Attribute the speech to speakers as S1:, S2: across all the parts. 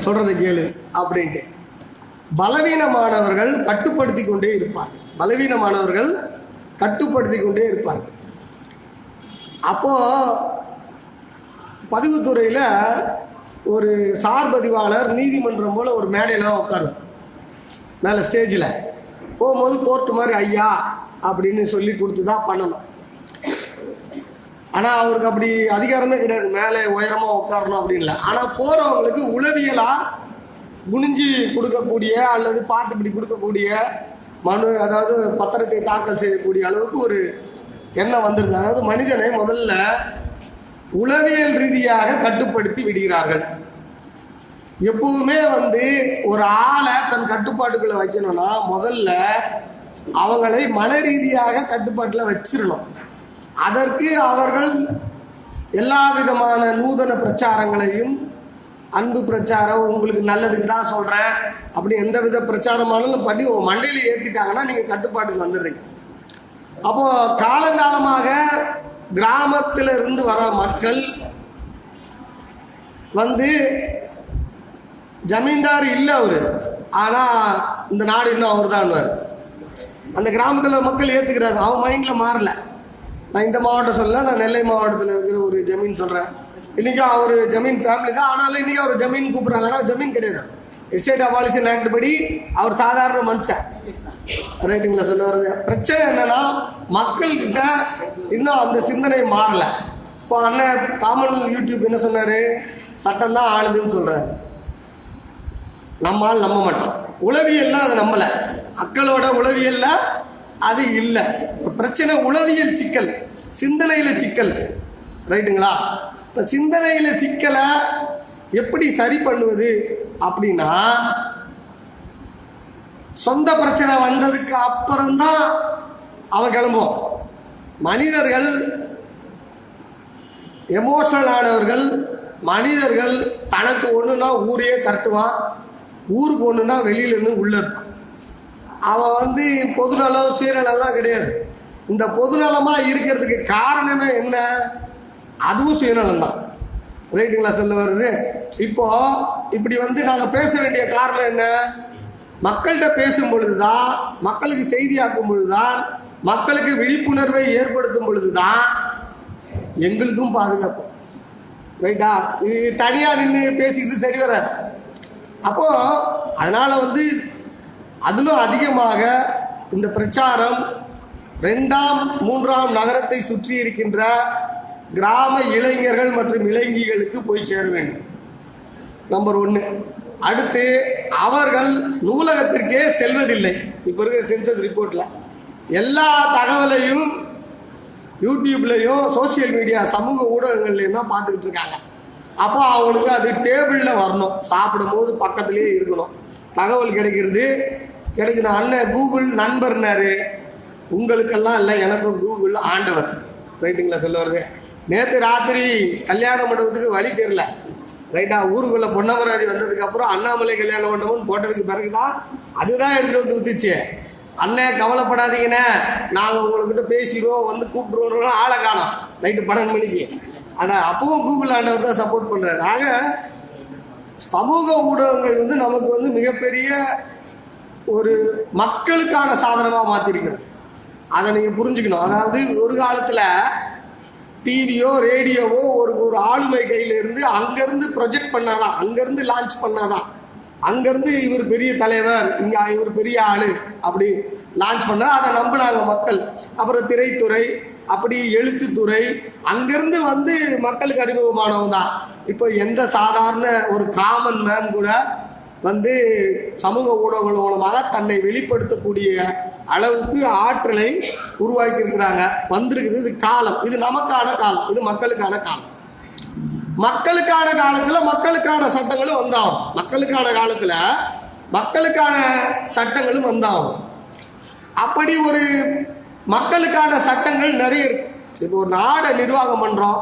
S1: சொல்கிறத கேளு அப்படின்ட்டு. பலவீனமானவர்கள் கட்டுப்படுத்தி கொண்டே இருப்பார்கள். பலவீனமானவர்கள் கட்டுப்படுத்தி கொண்டே இருப்பார்கள். அப்போது பதிவுத்துறையில் ஒரு சார் பதிவாளர் நீதிமன்றம் போல் ஒரு மேடையில் உட்காருவார். மேலே ஸ்டேஜில் போகும்போது கோர்ட்டு மாதிரி ஐயா அப்படின்னு சொல்லி கொடுத்து தான் பண்ணணும். ஆனால் அவருக்கு அப்படி அதிகாரமே கிடையாது, மேலே உயரமாக உட்காரணும் அப்படின்ல. ஆனால் போகிறவங்களுக்கு உளவியலாக குனிஞ்சி கொடுக்கக்கூடிய அல்லது பார்த்து இப்படி கொடுக்கக்கூடிய மனு, அதாவது பத்திரத்தை தாக்கல் செய்யக்கூடிய அளவுக்கு ஒரு எண்ணம் வந்துடுது. அதாவது மனிதனை முதல்ல உளவியல் ரீதியாக கட்டுப்படுத்தி விடுகிறார்கள். எப்பவுமே ஒரு ஆளை தன் கட்டுப்பாட்டுக்குள்ளே வைக்கணும்னா முதல்ல அவங்களை மன ரீதியாக கட்டுப்பாட்டில் வச்சிடணும். அதற்கு அவர்கள் எல்லா விதமான நூதன பிரச்சாரங்களையும், அன்பு பிரச்சாரம், உங்களுக்கு நல்லதுக்கு தான் சொல்கிறேன் அப்படி எந்த வித பிரச்சாரமானாலும் பண்ணி உங்கள் மண்டையில் ஏற்றிட்டாங்கன்னா நீங்கள் கட்டுப்பாட்டுக்கு வந்துடுறீங்க. அப்போது காலங்காலமாக கிராமத்தில் இருந்து வர மக்கள் ஜமீன்தார் இல்லை அவர், ஆனால் இந்த நாடு இன்னும் அவர் தான். அந்த கிராமத்தில் மக்கள் ஏற்றுக்கிறாரு, அவன் மைண்டில் மாறல. நான் இந்த மாவட்டம் சொல்லலை, நான் நெல்லை மாவட்டத்தில் இருக்கிற ஒரு ஜமீன் சொல்கிறேன். இன்றைக்கும் அவர் ஜமீன் ஃபேமிலி தான், ஆனாலும் இன்றைக்கி அவர் ஜமீன் கூப்பிட்றாங்கன்னா ஜமீன் கிடையாது. எஸ்டேட் அபாலிஷன் ஆக்ட் படி அவர் சாதாரண மனுஷன். ரைட்டுங்களா சொல்ல வருது. பிரச்சனை என்னென்னா மக்கள்கிட்ட இன்னும் அந்த சிந்தனை மாறலை. இப்போ அண்ணன் காமன் யூடியூப் என்ன சொன்னார், சட்டம் தான் ஆளுதுன்னு சொல்கிறார். நம்மால் நம்ப மாட்டோம். உளவியல்லாம் அதை நம்பலை, மக்களோட உளவியல்ல அது இல்லை. பிரச்சனை உளவியல் சிக்கல், சிந்தனையில் சிக்கல். ரைட்டுங்களா? இப்போ சிந்தனையில் சிக்கலை எப்படி சரி பண்ணுவது அப்படின்னா, சொந்த பிரச்சனை வந்ததுக்கு அப்புறம்தான் அவன் கிளம்புவோம். மனிதர்கள் எமோஷனல் ஆனவர்கள். மனிதர்கள் தனக்கு ஒன்றுனா ஊரையே தட்டுவான், ஊருக்கு ஒன்றுனா வெளியிலேருந்து உள்ளே இருப்பான். அவன் பொதுநலம் சுயநலம்லாம் கிடையாது. இந்த பொதுநலமாக இருக்கிறதுக்கு காரணமே என்ன? அதுவும் சுயநலம் தான். ரைட்டுங்களா சொல்ல வருது. இப்போது இப்படி நாங்கள் பேச வேண்டிய காரணம் என்ன? மக்கள்கிட்ட பேசும் பொழுது தான், மக்களுக்கு செய்தியாக்கும் பொழுது தான், மக்களுக்கு விழிப்புணர்வை ஏற்படுத்தும் பொழுது தான் எங்களுக்கும் பாதுகாப்பு. ரைட்டா? இது தனியாக நின்று பேசிக்கிட்டு சரி வராது. அப்போது அதனால் அதிலும் அதிகமாக இந்த பிரச்சாரம் 2ஆம் 3ஆம் நகரத்தை சுற்றி இருக்கின்ற கிராம இளைஞர்கள் மற்றும் இளைஞிகளுக்கு போய் சேர வேண்டும். நம்பர் 1. அடுத்து, அவர்கள் நூலகத்திற்கே செல்வதில்லை. இப்போ இருக்கிற சென்சஸ் ரிப்போர்ட்டில் எல்லா தகவலையும் யூடியூப்லேயும் சோசியல் மீடியா சமூக ஊடகங்கள்லேயும் தான் பார்த்துக்கிட்டு இருக்காங்க. அப்போ அவங்களுக்கு அது டேபிளில் வரணும், சாப்பிடும்போது பக்கத்துலேயே இருக்கணும். தகவல் கிடைக்கிற அண்ணன் கூகுள் நண்பர்னாரு. உங்களுக்கெல்லாம் இல்லை, எனக்கும் கூகுள் ஆண்டவர். ரைட்டுங்களா சொல்ல வருது. நேற்று ராத்திரி கல்யாண மண்டபத்துக்கு வழி தெரியல. ரைட்டா? ஊருக்குள்ளே பொன்னமராதி வந்ததுக்கப்புறம் அண்ணாமலை கல்யாண மண்டபம்னு போட்டதுக்கு பிறகு தான் அதுதான் எடுத்துகிட்டு ஊற்றிச்சு. அண்ணன் கவலைப்படாதீங்கண்ணே, நாங்கள் உங்கள்கிட்ட பேசிடுவோம், கூப்பிட்ருவோம். ஆளை காணோம் நைட்டு 12 மணிக்கு. ஆனால் அப்பவும் கூகுள் ஆண்டவர் தான் சப்போர்ட் பண்ணுறாரு. ஆக சமூக ஊடகங்கள் நமக்கு மிகப்பெரிய ஒரு மக்களுக்கான சாதனமாக மாற்றிருக்கிறது. அதை நீங்கள் புரிஞ்சுக்கணும். அதாவது ஒரு காலத்தில் டிவியோ ரேடியோவோ ஒரு ஆளுமை கையில் இருந்து அங்கேருந்து ப்ரொஜெக்ட் பண்ணாதான், அங்கேருந்து லான்ச் பண்ணாதான், அங்கேருந்து இவர் பெரிய தலைவர், இங்கே இவர் பெரிய ஆள் அப்படி லான்ச் பண்ணால் அதை நம்பினாங்க மக்கள். அப்புறம் திரைத்துறை, அப்படி எழுத்துத்துறை, அங்கேருந்து மக்களுக்கு அறிமுகமானவங்க தான். இப்போ எந்த சாதாரண ஒரு காமன் மேன் கூட சமூக ஊடகங்கள் மூலமாக தன்னை வெளிப்படுத்தக்கூடிய அளவுக்கு ஆற்றலை உருவாக்கி இருக்கிறாங்க, வந்திருக்குது. இது காலம், இது நமக்கான காலம், இது மக்களுக்கான காலம். மக்களுக்கான காலத்தில் மக்களுக்கான சட்டங்களும் வந்தாகும். மக்களுக்கான காலத்தில் மக்களுக்கான சட்டங்களும் வந்தாகும். அப்படி ஒரு மக்களுக்கான சட்டங்கள் நிறைய இருக்கு. இப்போ ஒரு நாடை நிர்வாகம் பண்ணுறோம்,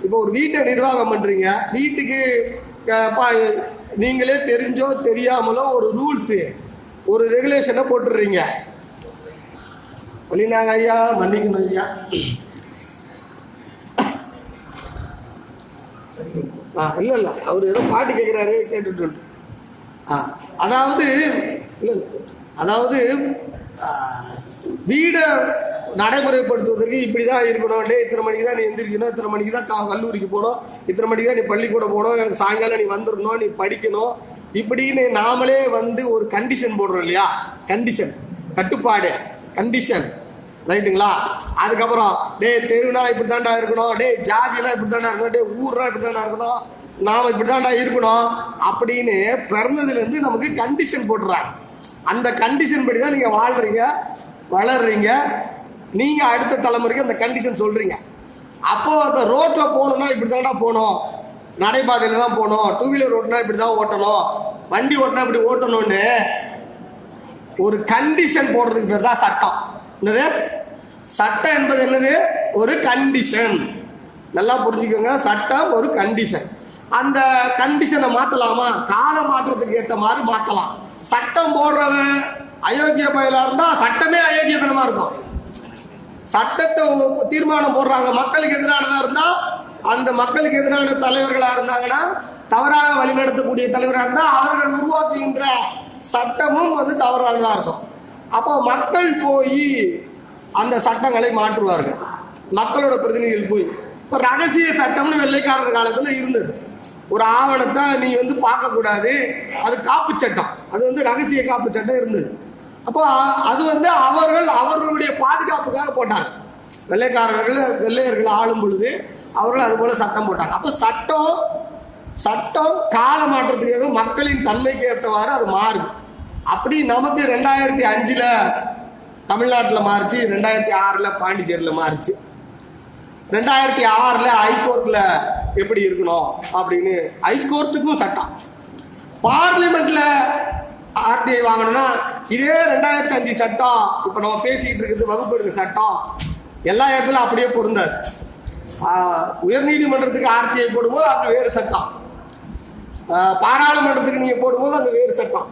S1: இப்போ ஒரு வீட்டை நிர்வாகம் பண்ணுறீங்க. வீட்டுக்கு நீங்களே தெரிஞ்சோ தெரியாமலோ ஒரு ரூல்ஸு, ஒரு ரெகுலேஷனை போட்டுடுறீங்க. வழினாங்க ஐயா, மன்னிக்கணும் ஐயா. இல்லை அவர் ஏதோ பாட்டு கேட்குறாரு, கேட்டுட்டு அதாவது அதாவது வீடை நடைமுறைப்படுத்துவதற்கு இப்படி தான் இருக்கணும். டே இத்தனை மணிக்கு தான் நீ எந்திரிக்கணும், இத்தனை மணிக்கு தான் கல்லூரிக்கு போகணும், இத்தனை மணிக்கு தான் நீ பள்ளிக்கூடம் போகணும், சாயங்காலம் நீ வந்துடணும், நீ படிக்கணும், இப்படின்னு நாமளே ஒரு கண்டிஷன் போடுறோம் இல்லையா? கண்டிஷன், கட்டுப்பாடு, கண்டிஷன், ரைட்டுங்களா? அதுக்கப்புறம் டே தெருனா இப்படி தாண்டா இருக்கணும், டே ஜாதினா இப்படி தாண்டா இருக்கணும், டே ஊர்னா இப்படி தாண்டா இருக்கணும், நாம் இப்படி தாண்டா இருக்கணும் அப்படின்னு பிறந்ததுலேருந்து நமக்கு கண்டிஷன் போட்டுறாங்க. அந்த கண்டிஷன் படி தான் நீங்கள் வாழ்கிறீங்க, வளர்றீங்க, நீங்கள் அடுத்த தலைமுறைக்கு அந்த கண்டிஷன் சொல்கிறீங்க. அப்போது அந்த ரோட்டில் போகணுன்னா இப்படி தாண்டா போகணும், நடைபாதையில் தான் போகணும், டூ வீலர் ஓட்டினா இப்படி தான் ஓட்டணும், வண்டி ஓட்டினா இப்படி ஓட்டணும்னு ஒரு கண்டிஷன் போடுறதுக்கு பேர் தான் சட்டம். என்னது சட்டம் என்பது? என்னது? ஒரு கண்டிஷன். நல்லா புரிஞ்சுக்கோங்க, சட்டம் ஒரு கண்டிஷன். அந்த கண்டிஷனை மாற்றலாமா? கால மாற்றத்துக்கு ஏற்ற மாதிரி மாற்றலாம். சட்டம் போடுறவன் அயோக்கிய பயலாக இருந்தால் சட்டமே அயோக்கியத்தனமாக இருக்கும். சட்டத்தை தீர்மானம் போடுறாங்க மக்களுக்கு எதிரானதாக இருந்தால், அந்த மக்களுக்கு எதிரான தலைவர்களாக இருந்தாங்கன்னா, தவறாக வழிநடத்தக்கூடிய தலைவராக இருந்தால் அவர்கள் உருவாக்குகின்ற சட்டமும் தவறானதாக இருக்கும். அப்போ மக்கள் போய் அந்த சட்டங்களை மாற்றுவார்கள். மக்களோட பிரதிநிதிகள் போய் இப்போ ரகசிய சட்டம்னு வெள்ளைக்காரர் காலத்தில் இருந்தது. ஒரு ஆவணத்தை நீ பார்க்கக்கூடாது, அது காப்பு சட்டம், அது ரகசிய காப்பு சட்டம் இருந்தது. அப்போ அது அவர்கள் அவர்களுடைய பாதுகாப்புக்காக போட்டாங்க. வெள்ளையர்கள் ஆளும் பொழுது அவர்கள் அது போல சட்டம் போட்டாங்க. அப்போ சட்டம் கால மாற்றத்துக்கு மக்களின் தன்மைக்கு ஏற்றவாறு அது மாறுது. அப்படி நமக்கு 2005 தமிழ்நாட்டில் மாறிச்சு, 2006 பாண்டிச்சேரியில் மாறிச்சு, 2006 ஹைகோர்ட்டில் எப்படி இருக்கணும் அப்படின்னு ஹைகோர்ட்டுக்கும் சட்டம். பார்லிமெண்ட்ல ஆர்டிஐ வாங்கணும்னா இதே 2005 சட்டம் இப்போ நம்ம பேசிக்கிட்டு இருக்கிறது வகுப்பெடுக்க சட்டம் எல்லா இடத்துலையும் அப்படியே பொருந்தாது. உயர்நீதிமன்றத்துக்கு ஆர்டிஐ போடும்போது அது வேறு சட்டம், பாராளுமன்றத்துக்கு நீங்கள் போடும்போது அது வேறு சட்டம்.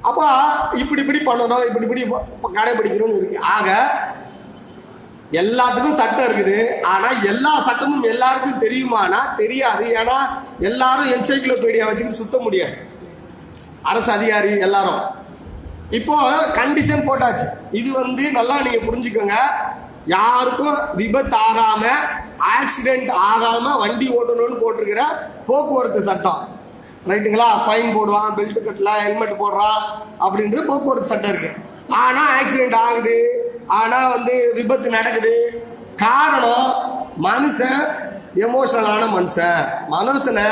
S1: அப்போ இப்படி பண்ணணும், இப்படி கடைபிடிக்கணும்னு இருக்கு. ஆக எல்லாத்துக்கும் சட்டம் இருக்குது. ஆனால் எல்லா சட்டமும் எல்லாருக்கும் தெரியுமானா தெரியாது. ஏன்னா எல்லாரும் என்சைக்ளோபீடியா வச்சுக்கிட்டு சுத்த முடியாது, அரசு அதிகாரி எல்லாரும். இப்போ கண்டிஷன் போட்டாச்சு. இது நல்லா நீங்க புரிஞ்சுக்கோங்க, யாருக்கும் விபத்து ஆகாம ஆக்சிடென்ட் ஆகாம வண்டி ஓட்டணும்னு போட்டிருக்கிற போக்குவரத்து சட்டம், ரைட்டுங்களா? ஃபைன் போடுவான், பெல்ட் கட்டலாம், ஹெல்மெட் போடுறான் அப்படின்றது போக்குவரத்து சட்டம் இருக்கு. ஆனா ஆக்சிடென்ட் ஆகுது, ஆனா விபத்து நடக்குது. காரணம் மனுஷன் எமோஷனலான மனுஷனை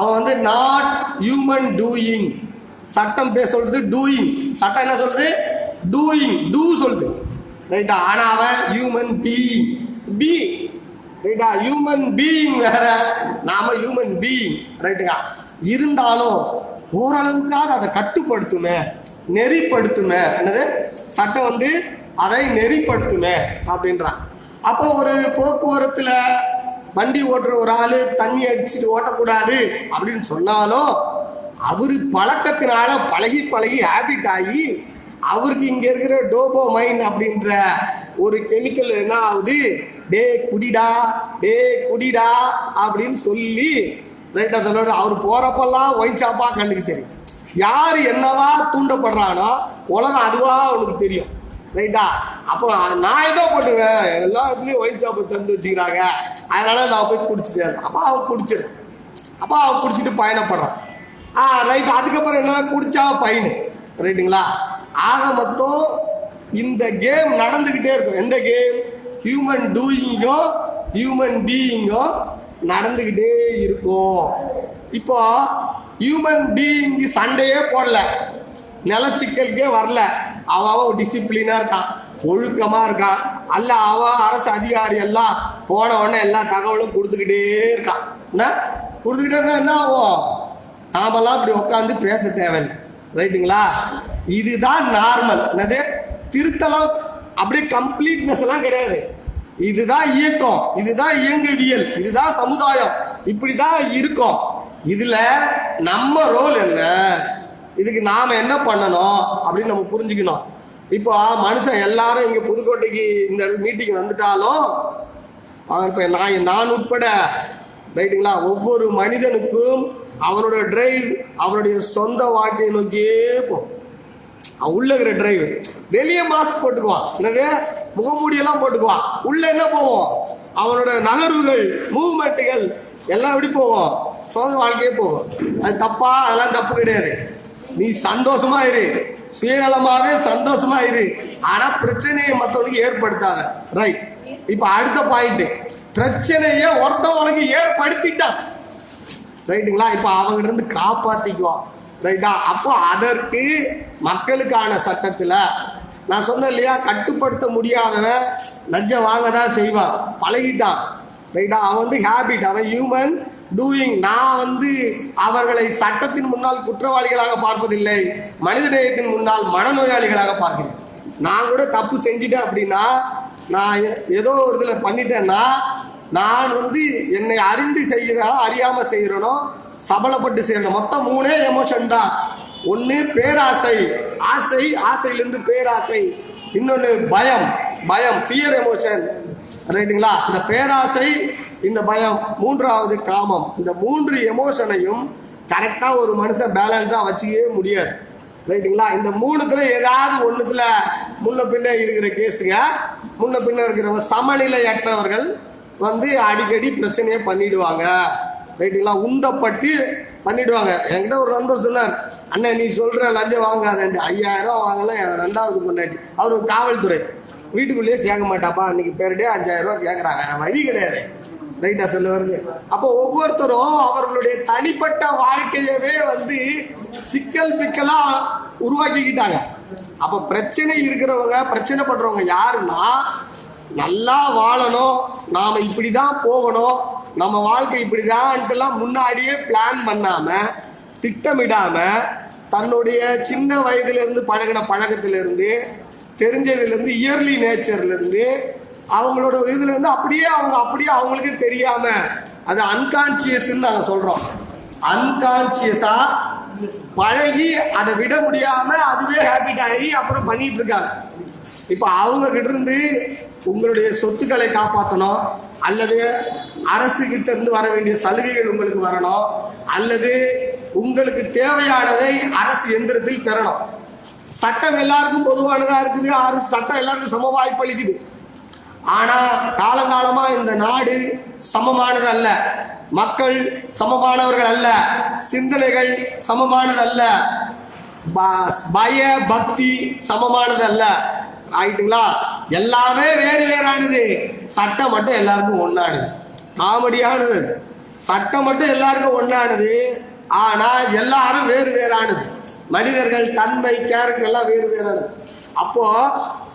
S1: அவன் நாட் ஹியூமன் டூயிங். சட்டம் சொல்றது டூயிங், சட்டம் என்ன சொல்றது? டூயிங், டூ சொல்லுது, ரைட்டா? ஆனா அவன் ஹியூமன் பீயிங், பி, ரைட்டா? ஹியூமன் பீயிங் வேற, நாம ஹியூமன் பீயிங், ரைட்டுக்கா? இருந்தாலும் ஓரளவுக்காக அதை கட்டுப்படுத்துமே, நெறிப்படுத்துமே. என்னது சட்டம் அதை நெறிப்படுத்துமே அப்படின்றான். அப்போ ஒரு போக்குவரத்துல வண்டி ஓட்டுற ஒரு ஆளு தண்ணி அடிச்சுட்டு ஓட்டக்கூடாது அப்படின்னு சொன்னாலும் அவரு பழக்கத்தினால பழகி ஹேபிட் ஆகி அவருக்கு இங்க இருக்கிற டோபோமைன் அப்படின்ற ஒரு கெமிக்கல் என்ன ஆகுது, டே குடிடா அப்படின்னு சொல்லி ரைட்டா சொல்றாரு. அவர் போறப்பெல்லாம் ஒயின் ஷாப்பா கண்ணுக்கு தெரியும். யாரு என்னவா தூண்டப்படுறானோ உலகம் அதுவா அவனுக்கு தெரியும், ரைட்டா? அப்போ நான் என்ன பண்ணுவேன், எல்லா இடத்துலையும் ஒயின் ஷாப்பை தந்து வச்சுக்கிறாங்க, அதனால நான் போய் குடிச்சிட்டேன். அப்போ அவன் குடிச்சிட்டு பயணப்படுறான். ரைட். அதுக்கப்புறம் என்ன, குடிச்சா ஃபைனு, ரைட்டுங்களா? ஆக மொத்தம் இந்த கேம் நடந்துக்கிட்டே இருக்கும். எந்த கேம்? ஹியூமன் டூயிங்கோ ஹியூமன் பீயிங்கோ நடந்துக்கிட்டே இருக்கும். இப்போ ஹியூமன் பீயிங் சண்டையே போடல, நிலச்சிக்கலுக்கே வரல, அவன் டிசிப்ளினா இருக்கான், ஒழுக்கமா இருக்கான், அல்ல அவன் அரசு அதிகாரி எல்லாம் போன உடனே எல்லா தகவலும் கொடுத்துக்கிட்டே இருக்கான். என்ன கொடுத்துக்கிட்டே இருந்தா என்ன ஆகும்? நாமெல்லாம் இப்படி உட்காந்து பேச தேவையில்லை, ரைட்டுங்களா? இதுதான் நார்மல். என்னது திருத்தலாம், அப்படியே கம்ப்ளீட்னஸ் எல்லாம் கிடையாது. இதுதான் இயக்கம், இதுதான் இயங்கவியல், இதுதான் சமுதாயம், இப்படிதான் இருக்கும். இதுல நம்ம ரோல் என்ன, இதுக்கு நாம என்ன பண்ணணும் அப்படின்னு நம்ம புரிஞ்சுக்கணும். இப்போ மனுஷன் எல்லாரும் இங்க புதுக்கோட்டைக்கு இந்த மீட்டிங் வந்துட்டாலும் இப்போ நான் உட்பட, ரைட்டுங்களா, ஒவ்வொரு மனிதனுக்கும் அவனோட டிரைவ் அவனுடைய சொந்த வாழ்க்கையை நோக்கியே போகும். அவன் உள்ள இருக்கிற டிரைவ் வெளியே மாஸ்க் போட்டுக்குவான், என்னது முகமூடியெல்லாம் போட்டுக்குவான். உள்ள என்ன போவோம், அவனோட நகர்வுகள் மூவ்மெண்ட்டுகள் எல்லாம் எப்படி போவோம், சொந்த வாழ்க்கையே போகும். அது தப்பா? அதெல்லாம் தப்பு கிடையாது. நீ சந்தோஷமா இரு, சுயநலமாவே சந்தோஷமா இரு, ஆனா பிரச்சனையை மற்றவனுக்கு ஏற்படுத்தாத. ரைட். இப்ப அடுத்த பாயிண்ட், பிரச்சனையை ஒருத்தவனுக்கு ஏற்படுத்திட்டான், ரைட்டுங்களா? இப்ப அவங்கிட்ட இருந்து காப்பாத்திக்குவான், ரைட்டா? அப்போ அதற்கு மக்களுக்கான சட்டத்துல நான் சொன்னேன் இல்லையா, கட்டுப்படுத்த முடியாதவன் லஞ்சம் வாங்க தான் செய்வான், பழகிட்டான், ரைட்டா? அவன் வந்து ஹேபிட், அவன் ஹியூமன் டூயிங். நான் அவர்களை சட்டத்தின் முன்னால் குற்றவாளிகளாக பார்ப்பதில்லை, மனிதநேயத்தின் முன்னால் மனநோயாளிகளாக பார்க்கிறேன். நான் கூட தப்பு செஞ்சிட்டேன் அப்படின்னா, நான் ஏதோ ஒரு இதில் பண்ணிட்டேன்னா, நான் என்னை அறிந்து செய்கிறனோ அறியாம செய்கிறனோ சபலப்பட்டு செய்யணும். மொத்தம் 3 எமோஷன் தான். ஒன்று பேராசை, ஆசை, ஆசையிலிருந்து பேராசை. இன்னொன்று பயம், பயம், ஃபியர் எமோஷன், ரைட்டுங்களா? இந்த பேராசை, இந்த பயம், மூன்றாவது காமம். இந்த 3 எமோஷனையும் கரெக்டாக ஒரு மனுஷன் பேலன்ஸாக வச்சுக்கவே முடியாது, ரைட்டுங்களா? இந்த 3த்துல ஏதாவது ஒன்றுத்துல முன்ன பின்ன இருக்கிற கேஸுங்க, முன்ன பின்ன இருக்கிறவங்க சமநிலையற்றவர்கள் அடிக்கடி பிரச்சனையை பண்ணிடுவாங்க, ரைட்டுங்களா? உந்தப்பட்டு பண்ணிடுவாங்க. என்கிட்ட ஒரு நண்பர் சொன்னார், அண்ணன் நீ சொல்ற லஞ்சம் வாங்காதேன்ட்டு. 5000 வாங்கலாம், என் 2வது பொண்டாட்டி, அவர் ஒரு காவல்துறை, வீட்டுக்குள்ளேயே சேர்க்க மாட்டாப்பா, அன்னைக்கு பேருடே 5000 கேட்குறாங்க, வேற வழி கிடையாது, ரைட்டா சொல்ல வருது. அப்போ ஒவ்வொருத்தரும் அவர்களுடைய தனிப்பட்ட வாழ்க்கையவே சிக்கல் பிக்கலா உருவாக்கிக்கிட்டாங்க. அப்போ பிரச்சனை இருக்கிறவங்க, பிரச்சனை பண்றவங்க யாருன்னா, நல்லா வாழணும், நாம இப்படிதான் போகணும், நம்ம வாழ்க்கை இப்படிதான் முன்னாடியே பிளான் பண்ணாம, திட்டமிடாம, தன்னுடைய சின்ன வயதிலிருந்து பழகின பழக்கத்திலிருந்து, தெரிஞ்சதுலேருந்து, இயர்லி நேச்சர்லேருந்து, அவங்களோட இதுலேருந்து அப்படியே அவங்களுக்கே தெரியாம, அது அன்கான்சியஸ்ன்னு நாங்கள் சொல்றோம். அன்கான்சியஸா பழகி அதை விட முடியாம அதுவே ஹேபிட் ஆகி அப்புறம் பண்ணிட்டு இருக்காங்க. இப்போ அவங்க கிட்ட இருந்து உங்களுடைய சொத்துக்களை காப்பாற்றணும், அல்லது அரசு கிட்ட இருந்து வர வேண்டிய சலுகைகள் உங்களுக்கு வரணும், அல்லது உங்களுக்கு தேவையானதை அரசு எந்திரத்தில் பெறணும். சட்டம் எல்லாருக்கும் பொதுவானதா இருக்குது, அரசு சட்டம் எல்லாருக்கும் சம வாய்ப்பு அளிக்குது. ஆனா காலங்காலமா இந்த நாடு சமமானது அல்ல, மக்கள் சமமானவர்கள் அல்ல, சிந்தனைகள் சமமானது அல்ல, பய பக்தி சமமானது அல்ல, ஆயிட்டுங்களா? எல்லாமே வேறு வேறானது, சட்டம் மட்டும் எல்லாருக்கும் ஒன்னானது. காமெடியானது, சட்டம் மட்டும் எல்லாருக்கும் ஒன்னானது, ஆனா எல்லாரும் வேறு வேறானது. மனிதர்கள் தன்மை, கேரக்டர் எல்லாம் வேறு வேறானது. அப்போ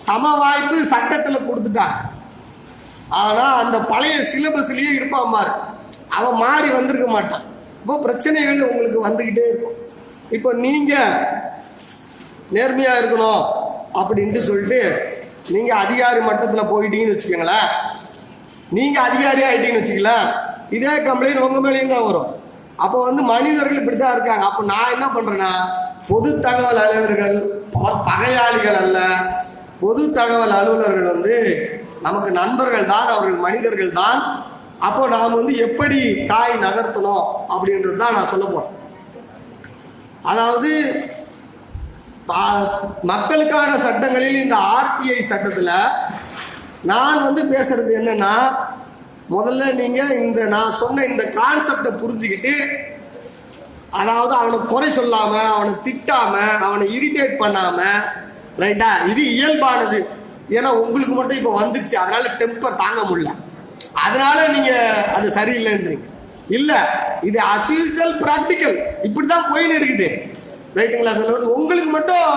S1: சம வாய்ப்பு சட்டத்துல கொடுத்துட்டாங்க. ஆனா அந்த பழைய சிலபஸ்லயே இருப்பான் பாரு, அவன் மாறி வந்திருக்க மாட்டான். இப்போ பிரச்சனைகள் உங்களுக்கு வந்துகிட்டே இருக்கும். இப்போ நீங்க நேர்மையா இருக்கணும் அப்படின்ட்டு சொல்லிட்டு நீங்க அதிகாரி மட்டத்தில் போயிட்டீங்கன்னு வச்சுக்கோங்களேன், நீங்க அதிகாரி ஆயிட்டீங்கன்னு வச்சுக்கலாம், இதே கம்ப்ளைண்ட் உங்க மேலேயும் தான் வரும். அப்போ மனிதர்கள் இப்படித்தான் இருக்காங்க. அப்போ நான் என்ன பண்றேன்னா, பொது தகவல் அலுவலர்கள் பகையாளிகள் அல்ல, பொது தகவல் அலுவலர்கள் நமக்கு நண்பர்கள் தான், அவர்கள் மனிதர்கள் தான். அப்போ நாம் எப்படி காய் நகர்த்தணும் அப்படின்றது தான் நான் சொல்ல போறேன். அதாவது மக்களுக்கான சட்டங்களில் இந்த ஆர்டிஐ சட்டத்தில் நான் பேசுறது என்னன்னா, முதல்ல நீங்க நான் சொன்ன இந்த கான்செப்டை புரிஞ்சுக்கிட்டு, அதாவது அவனை குறை சொல்லாம, அவனை திட்டாம, அவனை இரிட்டேட் பண்ணாம, ரைட்டா? இது இயல்பானது. ஏன்னா உங்களுக்கு மட்டும் இப்போ வந்துருச்சு, அதனால டெம்பர் தாங்க முடியல, அதனால நீங்க அது சரியில்லைன்றீங்க. இல்ல, இது அஸ்யூசுவல் பிராக்டிக்கல், இப்படிதான் போயின்னு இருக்குது, ரைட்டுங்களா? சொல்ல உங்களுக்கு மட்டும்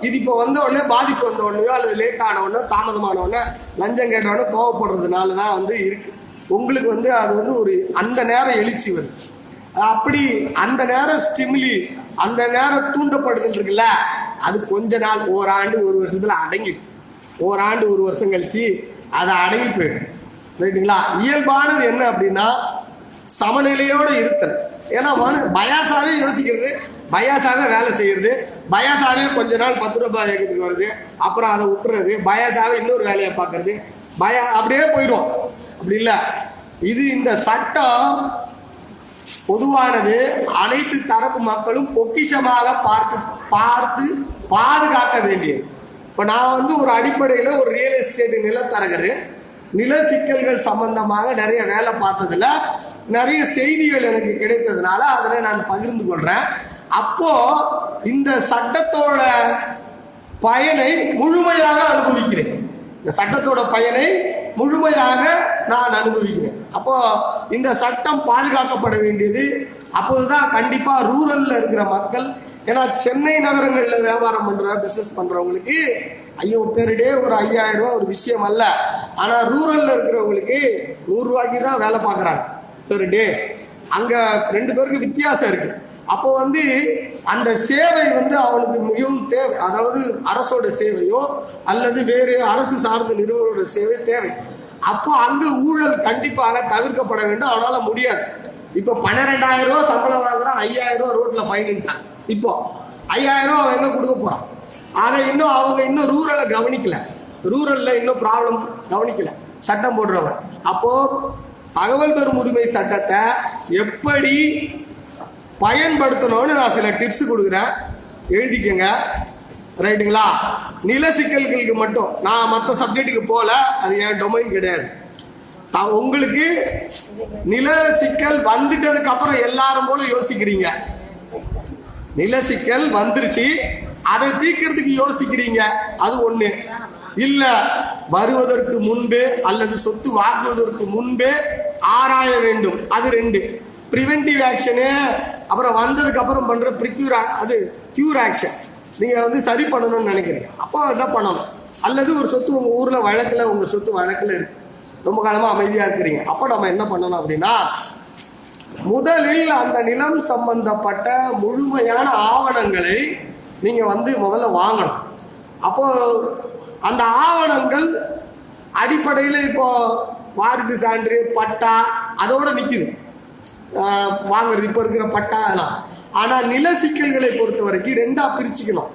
S1: இது இப்போ வந்த உடனே, பாதிப்பு வந்த உடனே, அல்லது லேட் ஆன உடனே, தாமதமான உடனே, லஞ்சம் கேட்ட உடனே கோவப்படுறதுனால தான் இருக்கு. உங்களுக்கு அது ஒரு அந்த நேரம் எழுச்சி வருது. அப்படி அந்த நேரம் ஸ்டிமுலி, அந்த நேரம் தூண்டப்படுதல் இருக்குல்ல, அது கொஞ்ச நாள், ஓராண்டு ஒரு வருஷத்துல அடங்கிடும். ஓராண்டு ஒரு வருஷம் கழிச்சு அதை அடங்கி போயிடும், ரைட்டுங்களா? இயல்பானது என்ன அப்படின்னா, சமநிலையோடு இருத்தல். ஏன்னா பயாசாவே யோசிக்கிறது, பயாசாவே வேலை செய்யறது, பயாசாவே கொஞ்ச நாள் 10 ரூபாய் இயக்கத்துக்கு வருது, அப்புறம் அதை விட்டுறது, பயாசாவே இன்னொரு வேலையை பார்க்கறது, அப்படியே போயிடும். அப்படி இல்லை. இது இந்த சட்டம் பொதுவானது அனைத்து தரப்பு மக்களும் பொக்கிஷமாக பார்த்து பார்த்து பாதுகாக்க வேண்டியது. இப்போ நான் வந்து ஒரு அடிப்படையில் ஒரு ரியல் எஸ்டேட் நிலத்தரகர், நில சிக்கல்கள் சம்பந்தமாக நிறைய வேலை பார்த்ததுல நிறைய செய்திகள் எனக்கு கிடைத்ததுனால அதில் நான் பகிர்ந்து கொள்கிறேன். அப்போ இந்த சட்டத்தோட பயனை முழுமையாக அனுபவிக்கிறேன். இந்த சட்டத்தோட பயனை முழுமையாக நான் அனுபவிக்கிறேன். அப்போ இந்த சட்டம் பாதுகாக்கப்பட வேண்டியது. அப்போதுதான் கண்டிப்பாக ரூரலில் இருக்கிற மக்கள், ஏன்னா சென்னை நகரங்களில் வியாபாரம் பண்ணுற பிஸ்னஸ் பண்ணுறவங்களுக்கு ஐயோ பெர் டே ஒரு 5000 ரூபா ஒரு விஷயம் அல்ல. ஆனால் ரூரலில் இருக்கிறவங்களுக்கு 100 ரூபாய்க்கு தான் வேலை பார்க்குறாங்க பெர் டே. அங்கே 2 பேருக்கு வித்தியாசம் இருக்குது. அப்போ வந்து அந்த சேவை வந்து அவனுக்கு மிகவும் தேவை. அதாவது அரசோட சேவையோ அல்லது வேறு அரசு சார்ந்த நிறுவனோட சேவை தேவை. அப்போ அங்கு ஊழல் கண்டிப்பாக தவிர்க்கப்பட வேண்டும். அவனால் முடியாது. இப்போ 12000 ரூபா சம்பளம் வாங்குறான், 5000 ரூபா ரோட்டில் ஃபைன்ட்டான். இப்போ 5000 ரூபா அவன் எங்கே கொடுக்க போகிறான்? அதை அவங்க இன்னும் ரூரலை கவனிக்கல, ரூரலில் இன்னும் ப்ராப்ளம் கவனிக்கல சட்டம் போடுறவங்க. அப்போது தகவல் பெறும் உரிமை சட்டத்தை எப்படி பயன்படுத்தணும்னு நான் சில டிப்ஸ் கொடுக்குறேன், எழுதிக்கங்க. ரைட்டுங்களா? நில சிக்கல்களுக்கு மட்டும் நான் மற்ற சப்ஜெக்டுக்கு போகல, அது என் டொமைன் கிடையாது. உங்களுக்கு நில சிக்கல் வந்துட்டதுக்கு அப்புறம் எல்லாரும் போல யோசிக்கிறீங்க. நில சிக்கல் வந்துருச்சு, அதை தீர்க்கிறதுக்கு யோசிக்கிறீங்க, அது ஒண்ணு. இல்ல வருவதற்கு முன்பே அல்லது சொத்து வாங்குவதற்கு முன்பே ஆராய வேண்டும், அது 2. ப்ரிவென்டிவ் ஆக்ஷனு, அப்புறம் வந்ததுக்கு அப்புறம் பண்ற ப்ரிக்யூர், அது கியூர் ஆக்ஷன். நீங்க வந்து சரி பண்ணணும்னு நினைக்கிறீங்க, அப்போ என்ன பண்ணணும்? அல்லது ஒரு சொத்து உங்க ஊர்ல வழக்குல, உங்க சொத்து வழக்குல இருக்கு, ரொம்ப காலமா அமைதியா இருக்கிறீங்க, அப்போ நம்ம என்ன பண்ணணும் அப்படின்னா, முதலில் அந்த நிலம் சம்பந்தப்பட்ட முழுமையான ஆவணங்களை நீங்க வந்து முதல்ல வாங்கணும். அப்போ அந்த ஆவணங்கள் அடிப்படையில் இப்போ வாரிசு சான்று, பட்டா அதோட நிற்குது வாங்குறது, இப்போ இருக்கிற பட்டா அதெல்லாம். ஆனால் நில சிக்கல்களை பொறுத்த வரைக்கும் 2ஆ பிரிச்சுக்கணும்.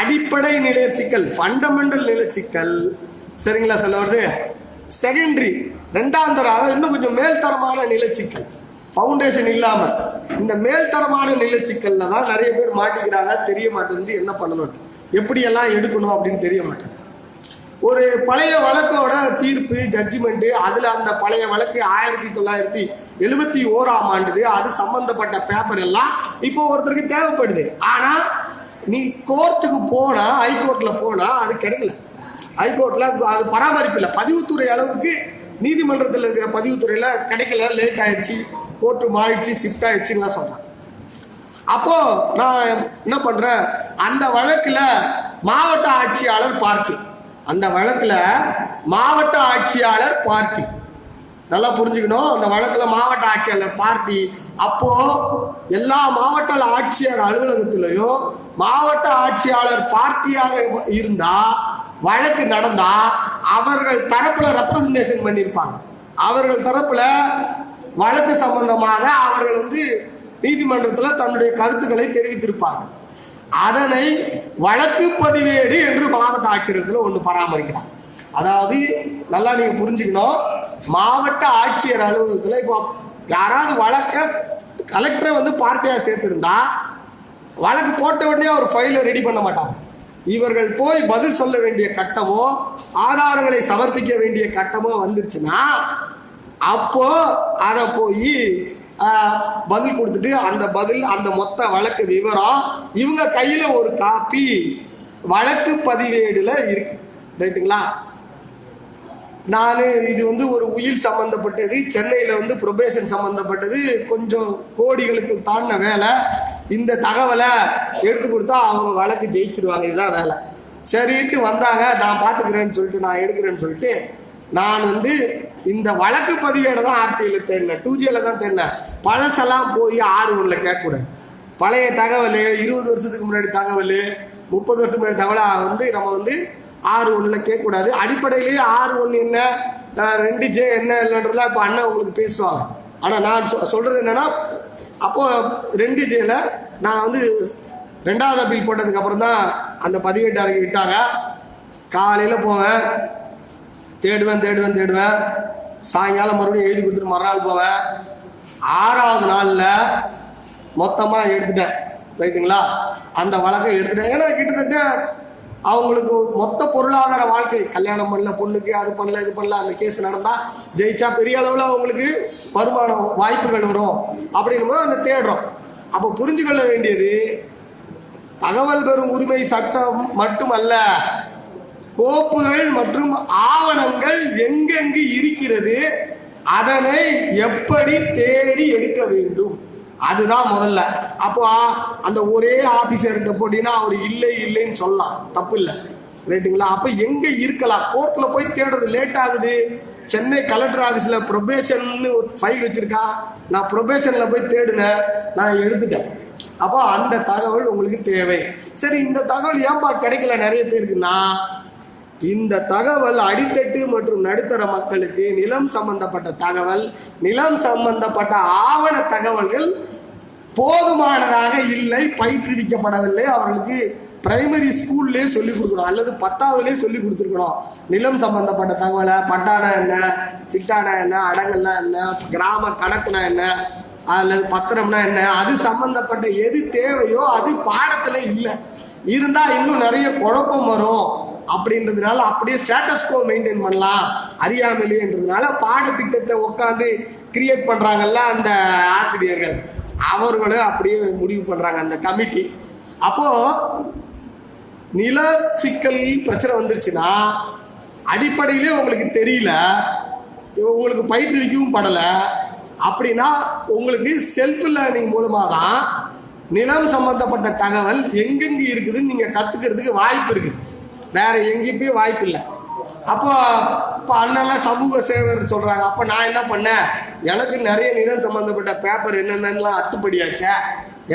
S1: அடிப்படை நில சிக்கல், ஃபண்டமெண்டல் நில சிக்கல், சரிங்களா சொல்ல வருது. செகண்டரி, 2ஆம் தர, அதாவது இன்னும் கொஞ்சம் மேல்தரமான நில சிக்கல், ஃபவுண்டேஷன் இல்லாமல். இந்த மேல்தரமான நில சிக்கல்ல தான் நிறைய பேர் மாட்டிக்கிறாங்க. தெரிய மாட்டேங்குது என்ன பண்ணணும், எப்படியெல்லாம் எடுக்கணும் அப்படின்னு தெரிய மாட்டேங்குது. ஒரு பழைய வழக்கோட தீர்ப்பு, ஜட்ஜ்மெண்ட்டு, அதில் அந்த பழைய வழக்கு 1971ஆம் ஆண்டு, அது சம்பந்தப்பட்ட பேப்பர் எல்லாம் இப்போ ஒருத்தருக்கு தேவைப்படுது. ஆனால் நீ கோர்ட்டுக்கு போனால், ஹைகோர்ட்டில் போனால் அது கிடைக்கல. ஹைகோர்ட்டில் அது பராமரிப்பு இல்லை. பதிவுத்துறை அளவுக்கு நீதிமன்றத்தில் இருக்கிற பதிவுத்துறையில் கிடைக்கல, லேட் ஆகிடுச்சு, கோர்ட்டு மாறிடுச்சு, ஷிஃப்ட் ஆகிடுச்சுலாம் சொல்கிறேன். அப்போது நான் என்ன பண்ணுறேன், அந்த வழக்கில் மாவட்ட ஆட்சியாளர் பார்ட்டி, அந்த வழக்கில் மாவட்ட ஆட்சியாளர் பார்ட்டி, நல்லா புரிஞ்சுக்கணும். அந்த வழக்கில் மாவட்ட ஆட்சியாளர் பார்ட்டி. அப்போ எல்லா மாவட்ட ஆட்சியர் அலுவலகத்திலையும் மாவட்ட ஆட்சியாளர் பார்ட்டியாக இருந்தா, வழக்கு நடந்தா அவர்கள் தரப்புல ரெப்ரசன்டேஷன் பண்ணியிருப்பாங்க. அவர்கள் தரப்புல வழக்கு சம்பந்தமாக அவர்கள் வந்து நீதிமன்றத்தில் தன்னுடைய கருத்துக்களை தெரிவித்திருப்பார்கள். அதனை வழக்கு பதிவேடு என்று மாவட்ட ஆட்சியரத்தில் ஒன்று பராமரிக்கிறார். அதாவது நல்லா நீங்க புரிஞ்சுக்கணும், மாவட்ட ஆட்சியர் அலுவலகத்தில் இப்போ யாராவது வழக்க கலெக்டரை வந்து பார்ட்டியாக சேர்த்திருந்தா, வழக்கு போட்ட உடனே ஒரு ஃபைலை ரெடி பண்ண மாட்டாங்க. இவர்கள் போய் பதில் சொல்ல வேண்டிய கட்டமோ ஆதாரங்களை சமர்ப்பிக்க வேண்டிய கட்டமோ வந்துருச்சுன்னா, அப்போ அதை போய் பதில் கொடுத்துட்டு அந்த பதில், அந்த மொத்த வழக்கு விவரம் இவங்க கையில் ஒரு காப்பி வழக்கு பதிவேடுல இருக்கு. ரைட்டுங்களா? நான் இது வந்து ஒரு உயில் சம்பந்தப்பட்டது, சென்னையில் வந்து ப்ரொபேஷன் சம்பந்தப்பட்டது, கொஞ்சம் கோடிகளுக்கு தாண்டின வேலை. இந்த தகவலை எடுத்து கொடுத்தா அவங்க வழக்கு ஜெயிச்சிருவாங்க, இதுதான் வேலை. சரின்ட்டு வந்தாங்க, நான் பார்த்துக்கிறேன்னு சொல்லிட்டு, நான் எடுக்கிறேன்னு சொல்லிட்டு, நான் வந்து இந்த வழக்கு பதிவேடை தான் ஆர்டிஐயில் தேடினேன், 2Gல தான் தேடினேன். பழசெல்லாம் போய் 6.1 கேட்கக்கூடாது. பழைய தகவல், 20 வருஷத்துக்கு முன்னாடி தகவல், 30 வருஷத்துக்கு முன்னாடி தகவலை வந்து நம்ம வந்து 6.1 கேட்கக்கூடாது. அடிப்படையிலேயே 6.1 என்ன, 2J என்ன இல்லைன்றதுலாம் இப்போ அண்ணன் உங்களுக்கு பேசுவாங்க. ஆனால் நான் சொல்கிறது என்னென்னா, அப்போது 2Jல நான் வந்து 2வது அப்பீல் போட்டதுக்கப்புறம் தான் அந்த பதிவேட்டு அறைக்கு விட்டாங்க. காலையில் போவேன், தேடுவேன், சாயங்காலம் மறுபடியும் எழுதி கொடுத்துட்டு மறுநாள் போவேன். 6வது நாளில் மொத்தமாக எடுத்துட்டேன். ரைட்டுங்களா? அந்த வழக்கை எடுத்துட்டேன். ஏன்னா கிட்டத்தட்ட அவங்களுக்கு மொத்த பொருளாதார வாழ்க்கை, கல்யாணம் பண்ணல, பொண்ணுக்கு அது பண்ணல இது பண்ணல, அந்த கேஸ் நடந்தால் ஜெயிச்சா பெரிய அளவில் அவங்களுக்கு வருமானம் வாய்ப்புகள் வரும் அப்படின்னும் போது அந்த தேடுறோம். அப்போ புரிஞ்சுக்கொள்ள வேண்டியது, தகவல் பெறும் உரிமை சட்டம் மட்டுமல்ல, கோப்புகள் மற்றும் ஆவணங்கள் எங்கெங்கு இருக்கிறது, அதனை எப்படி தேடி எடுக்க வேண்டும், அதுதான் முதல்ல. அப்போ அந்த ஒரே ஆபீசர்கிட்ட போட்டீங்கன்னா அவர் இல்லை இல்லைன்னு சொல்லலாம், தப்பு இல்லை. ரைட்டுங்களா? அப்போ எங்கே இருக்கலாம்? கோர்ட்டில் போய் தேடுறது லேட் ஆகுது. சென்னை கலெக்டர் ஆஃபீஸில் ப்ரொபேஷன் ஒரு ஃபைல் வச்சுருக்கா, நான் ப்ரொபேஷனில் போய் தேடினேன், நான் எடுத்துட்டேன். அப்போ அந்த தகவல் உங்களுக்கு தேவை. சரி, இந்த தகவல் ஏன்பா கிடைக்கல நிறைய பேருக்குன்னா, இந்த தகவல் அடித்தட்டு மற்றும் நடுத்தர மக்களுக்கு நிலம் சம்பந்தப்பட்ட தகவல், நிலம் சம்பந்தப்பட்ட ஆவண தகவல்கள் போதுமானதாக இல்லை, பயிற்றுவிக்கப்படவில்லை. அவர்களுக்கு பிரைமரி ஸ்கூல்லேயே சொல்லிக் கொடுக்கணும் அல்லது 10வதுலேயே சொல்லி கொடுத்துருக்கணும். நிலம் சம்பந்தப்பட்ட தகவலை, பட்டானா என்ன, சிட்டானா என்ன, அடங்கல்னா என்ன, கிராம கணக்குனா என்ன, அல்லது பத்திரம்னா என்ன, அது சம்பந்தப்பட்ட எது தேவையோ அது பாடத்தில் இல்லை. இருந்தால் இன்னும் நிறைய குழப்பம் வரும் அப்படின்றதுனால அப்படியே ஸ்டேட்டஸ்கோ மெயின்டைன் பண்ணலாம் அறியாமலேன்றதுனால பாடத்திட்டத்தை உட்காந்து கிரியேட் பண்ணுறாங்கல்ல அந்த ஆசிரியர்கள், அவர்களும் அப்படியே முடிவு பண்ணுறாங்க அந்த கமிட்டி. அப்போது நில சிக்கல் பிரச்சனை வந்துருச்சுன்னா அடிப்படையிலே உங்களுக்கு தெரியல, உங்களுக்கு பயிற்றுவிக்கவும் படலை அப்படின்னா உங்களுக்கு செல்ஃப் லேர்னிங் மூலமாக தான் நிலம் சம்பந்தப்பட்ட தகவல் எங்கெங்கே இருக்குதுன்னு நீங்கள் கற்றுக்கிறதுக்கு வாய்ப்பு இருக்குது. வேறு எங்கேயுமே வாய்ப்பு இல்லை. அப்போ இப்போ அண்ணெல்லாம் சமூக சேவர் சொல்கிறாங்க. அப்போ நான் என்ன பண்ணேன், எனக்கு நிறைய நிலம் சம்மந்தப்பட்ட பேப்பர் என்னென்னலாம் அத்துப்படியாச்சே,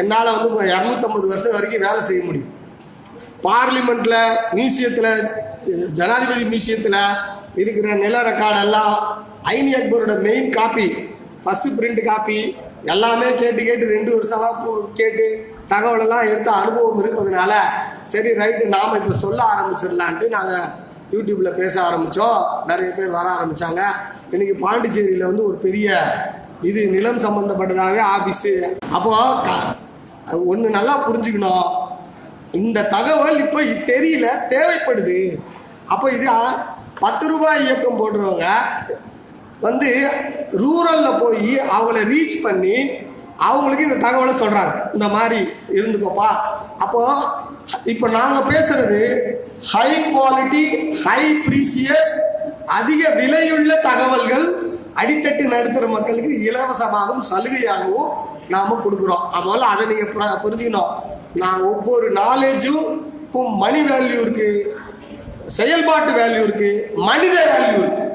S1: என்னால் வந்து 250 வருஷம் வரைக்கும் வேலை செய்ய முடியும். பார்லிமெண்ட்டில், மியூசியத்தில், ஜனாதிபதி மியூசியத்தில் இருக்கிற நில ரெக்கார்டெல்லாம் ஐனி அக்பரோட main copy, first print copy எல்லாமே கேட்டு 2 வருஷம்லாம் கேட்டு தகவலெல்லாம் எடுத்த அனுபவம் இருப்பதுனால சரி ரைட்டு நாம் இப்போ சொல்ல ஆரம்பிச்சிடலான்ட்டு நாங்கள் யூடியூப்பில் பேச ஆரம்பித்தோம். நிறைய பேர் வர ஆரம்பித்தாங்க. இன்றைக்கி பாண்டிச்சேரியில் வந்து ஒரு பெரிய இது நிலம் சம்மந்தப்பட்டதாகவே ஆஃபீஸு. அப்போது ஒன்று நல்லா புரிஞ்சுக்கணும், இந்த தகவல் இப்போ தெரியல, தேவைப்படுது. அப்போ இது 10 ரூபாய் இயக்கம் போடுறவங்க வந்து ரூரலில் போய் அவங்கள ரீச் பண்ணி அவங்களுக்கு இந்த தகவலை சொல்கிறாங்க, இந்த மாதிரி இருந்துக்கோப்பா. அப்போது இப்போ நாங்கள் பேசுகிறது ஹை குவாலிட்டி, ஹை ப்ரீசியஸ், அதிக விலையுள்ள தகவல்கள் அடித்தட்டு நடுத்தர மக்களுக்கு இலவசமாகவும் சலுகையாகவும் நாம் கொடுக்குறோம். அதனால் அதை நீங்கள் புரிஞ்சுக்கணும். நான் ஒவ்வொரு நாலேஜும் இப்போ மணி வேல்யூ இருக்குது, செயல்பாட்டு வேல்யூ இருக்குது, மனித வேல்யூ இருக்குது,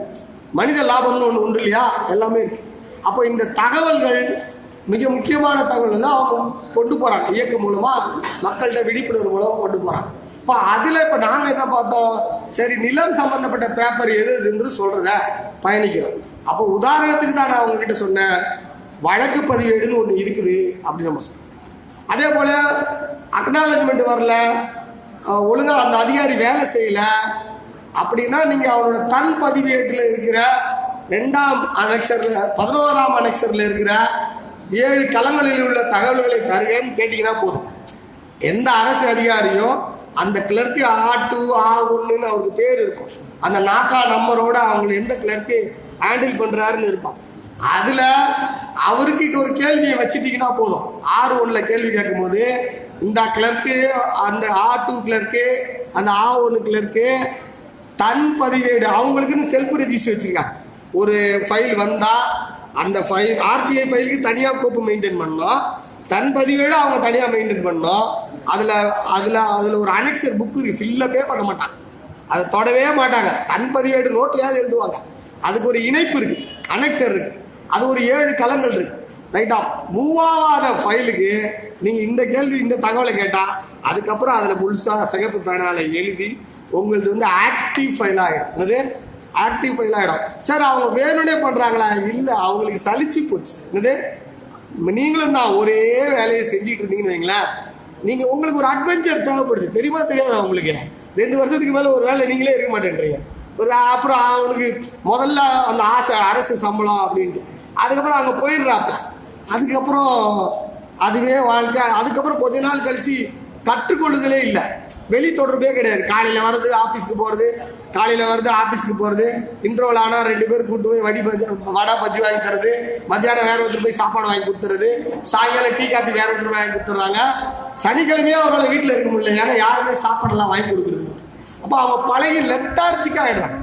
S1: மனித லாபம்னு ஒன்று உண்டு இல்லையா, எல்லாமே இருக்குது. அப்போ இந்த தகவல்கள் மிக முக்கியமான தகவல்கள் அவங்க கொண்டு போகிறாங்க, இயக்கம் மூலமாக மக்கள்கிட்ட விழிப்புணர்வு மூலமாக கொண்டு போகிறாங்க. இப்போ அதில் இப்போ நாங்கள் என்ன பார்த்தோம், சரி நிலம் சம்மந்தப்பட்ட பேப்பர் எது என்று சொல்கிறத பயணிக்கிறோம். அப்போ உதாரணத்துக்கு தான் நான் அவங்கக்கிட்ட சொன்னேன், வழக்கு பதிவேடுன்னு ஒன்று இருக்குது அப்படின்னு நம்ம சொன்னோம். அதே போல் அக்னாலஜ்மெண்ட் வரல, ஒழுங்காக அந்த அதிகாரி வேலை செய்யலை அப்படின்னா நீங்கள் அவனோட தன் பதிவேட்டில் இருக்கிற 2ஆம் அனெக்சரில் 11ஆம் அனெக்சரில் இருக்கிற 7 களங்களில் உள்ள தகவல்களை தருகன்னு கேட்டிங்கன்னா போதும். எந்த அரசு அதிகாரியும் அந்த கிளர்க்கு A2 A1ன்னு அவருக்கு பேர் இருக்கும், அந்த நாக்கா நம்பரோட அவங்க எந்த கிளர்க்கு ஹேண்டில் பண்ணுறாருன்னு இருப்பான். அதில் அவருக்கு ஒரு கேள்வியை வச்சுட்டிங்கன்னா போதும். R1 கேள்வி கேட்கும்போது இந்த கிளர்க்கு, அந்த A2 கிளர்க்கு, அந்த A1 கிளர்க்கு தன் பதிவேடு அவங்களுக்குன்னு செல்ஃப் ரெஜிஸ்டர் வச்சுருக்காங்க. ஒரு ஃபைல் வந்தால் அந்த ஃபைல் RTI ஃபைலுக்கு தனியாக கோப்பு மெயின்டைன் பண்ணோம், தன் பதிவேடு அவங்க தனியாக மெயின்டைன் பண்ணோம். அதில் ஒரு அனெக்சர் புக்கு இருக்குது, ஃபில்லப்பே பண்ண மாட்டாங்க, அதை தொடவே மாட்டாங்க. தன் பதிவேடு நோட்லையாவது எழுதுவாங்க, அதுக்கு ஒரு இணைப்பு இருக்குது, அனெக்சர் இருக்குது, அது ஒரு 7 களங்கள் இருக்குது. ரைட்டா? மூவ் ஆகாத ஃபைலுக்கு நீங்கள் இந்த கேள்வி, இந்த தகவலை கேட்டால் அதுக்கப்புறம் அதில் முழுசாக சிகப்பு பேனால எழுதி உங்களுக்கு வந்து ஆக்டிவ் ஃபைல் ஆகிடும். என்னது? ஆக்டிவ் ஃபைல் ஆகிடும். சார் அவங்க வேணும்னே பண்ணுறாங்களா? இல்லை, அவங்களுக்கு சலிச்சு போச்சு. என்னது? நீங்களும் தான் ஒரே வேலையை செஞ்சுட்டு இருந்தீங்கன்னு வைங்களேன், நீங்கள் உங்களுக்கு ஒரு அட்வென்ச்சர் தேவைப்படுது, தெரியுமா தெரியாதா உங்களுக்கு? 2 வருஷத்துக்கு மேலே ஒரு வேலை நீங்களே இருக்க மாட்டேன்றீங்க. அப்புறம் அவனுக்கு முதல்ல அந்த ஆசை அரசு சம்பளம் அப்படின்ட்டு, அதுக்கப்புறம் அங்கே போயிடுறாப்ப அதுக்கப்புறம் அதுவே வாழ்க்கை. அதுக்கப்புறம் கொஞ்ச நாள் கழித்து கற்றுக்கொள்ளுதலே இல்லை, வெளி தொடர்பே கிடையாது. காலையில் வர்றது ஆஃபீஸ்க்கு போகிறது, காலையில் வருது ஆஃபீஸ்க்கு போகிறது, இன்ட்ரோல் ஆனால் 2 பேர் கூட்டு போய் வடை பஜ்ஜி வாங்கி தருது, மத்தியானம் வேற ஒருத்தர் போய் சாப்பாடு வாங்கி கொடுத்துறது, சாயங்காலம் டீ காஃபி வேற ஒருத்தர் வாங்கி கொடுத்துட்றாங்க. சனிக்கிழமையே அவரால் வீட்டில் இருக்க முடியல, ஏன்னா யாருமே சாப்பாடெல்லாம் வாங்கி கொடுக்குறது. அப்போ அவங்க பழகி லெத்தார்ஜிக்காக ஆகிடுறாங்க.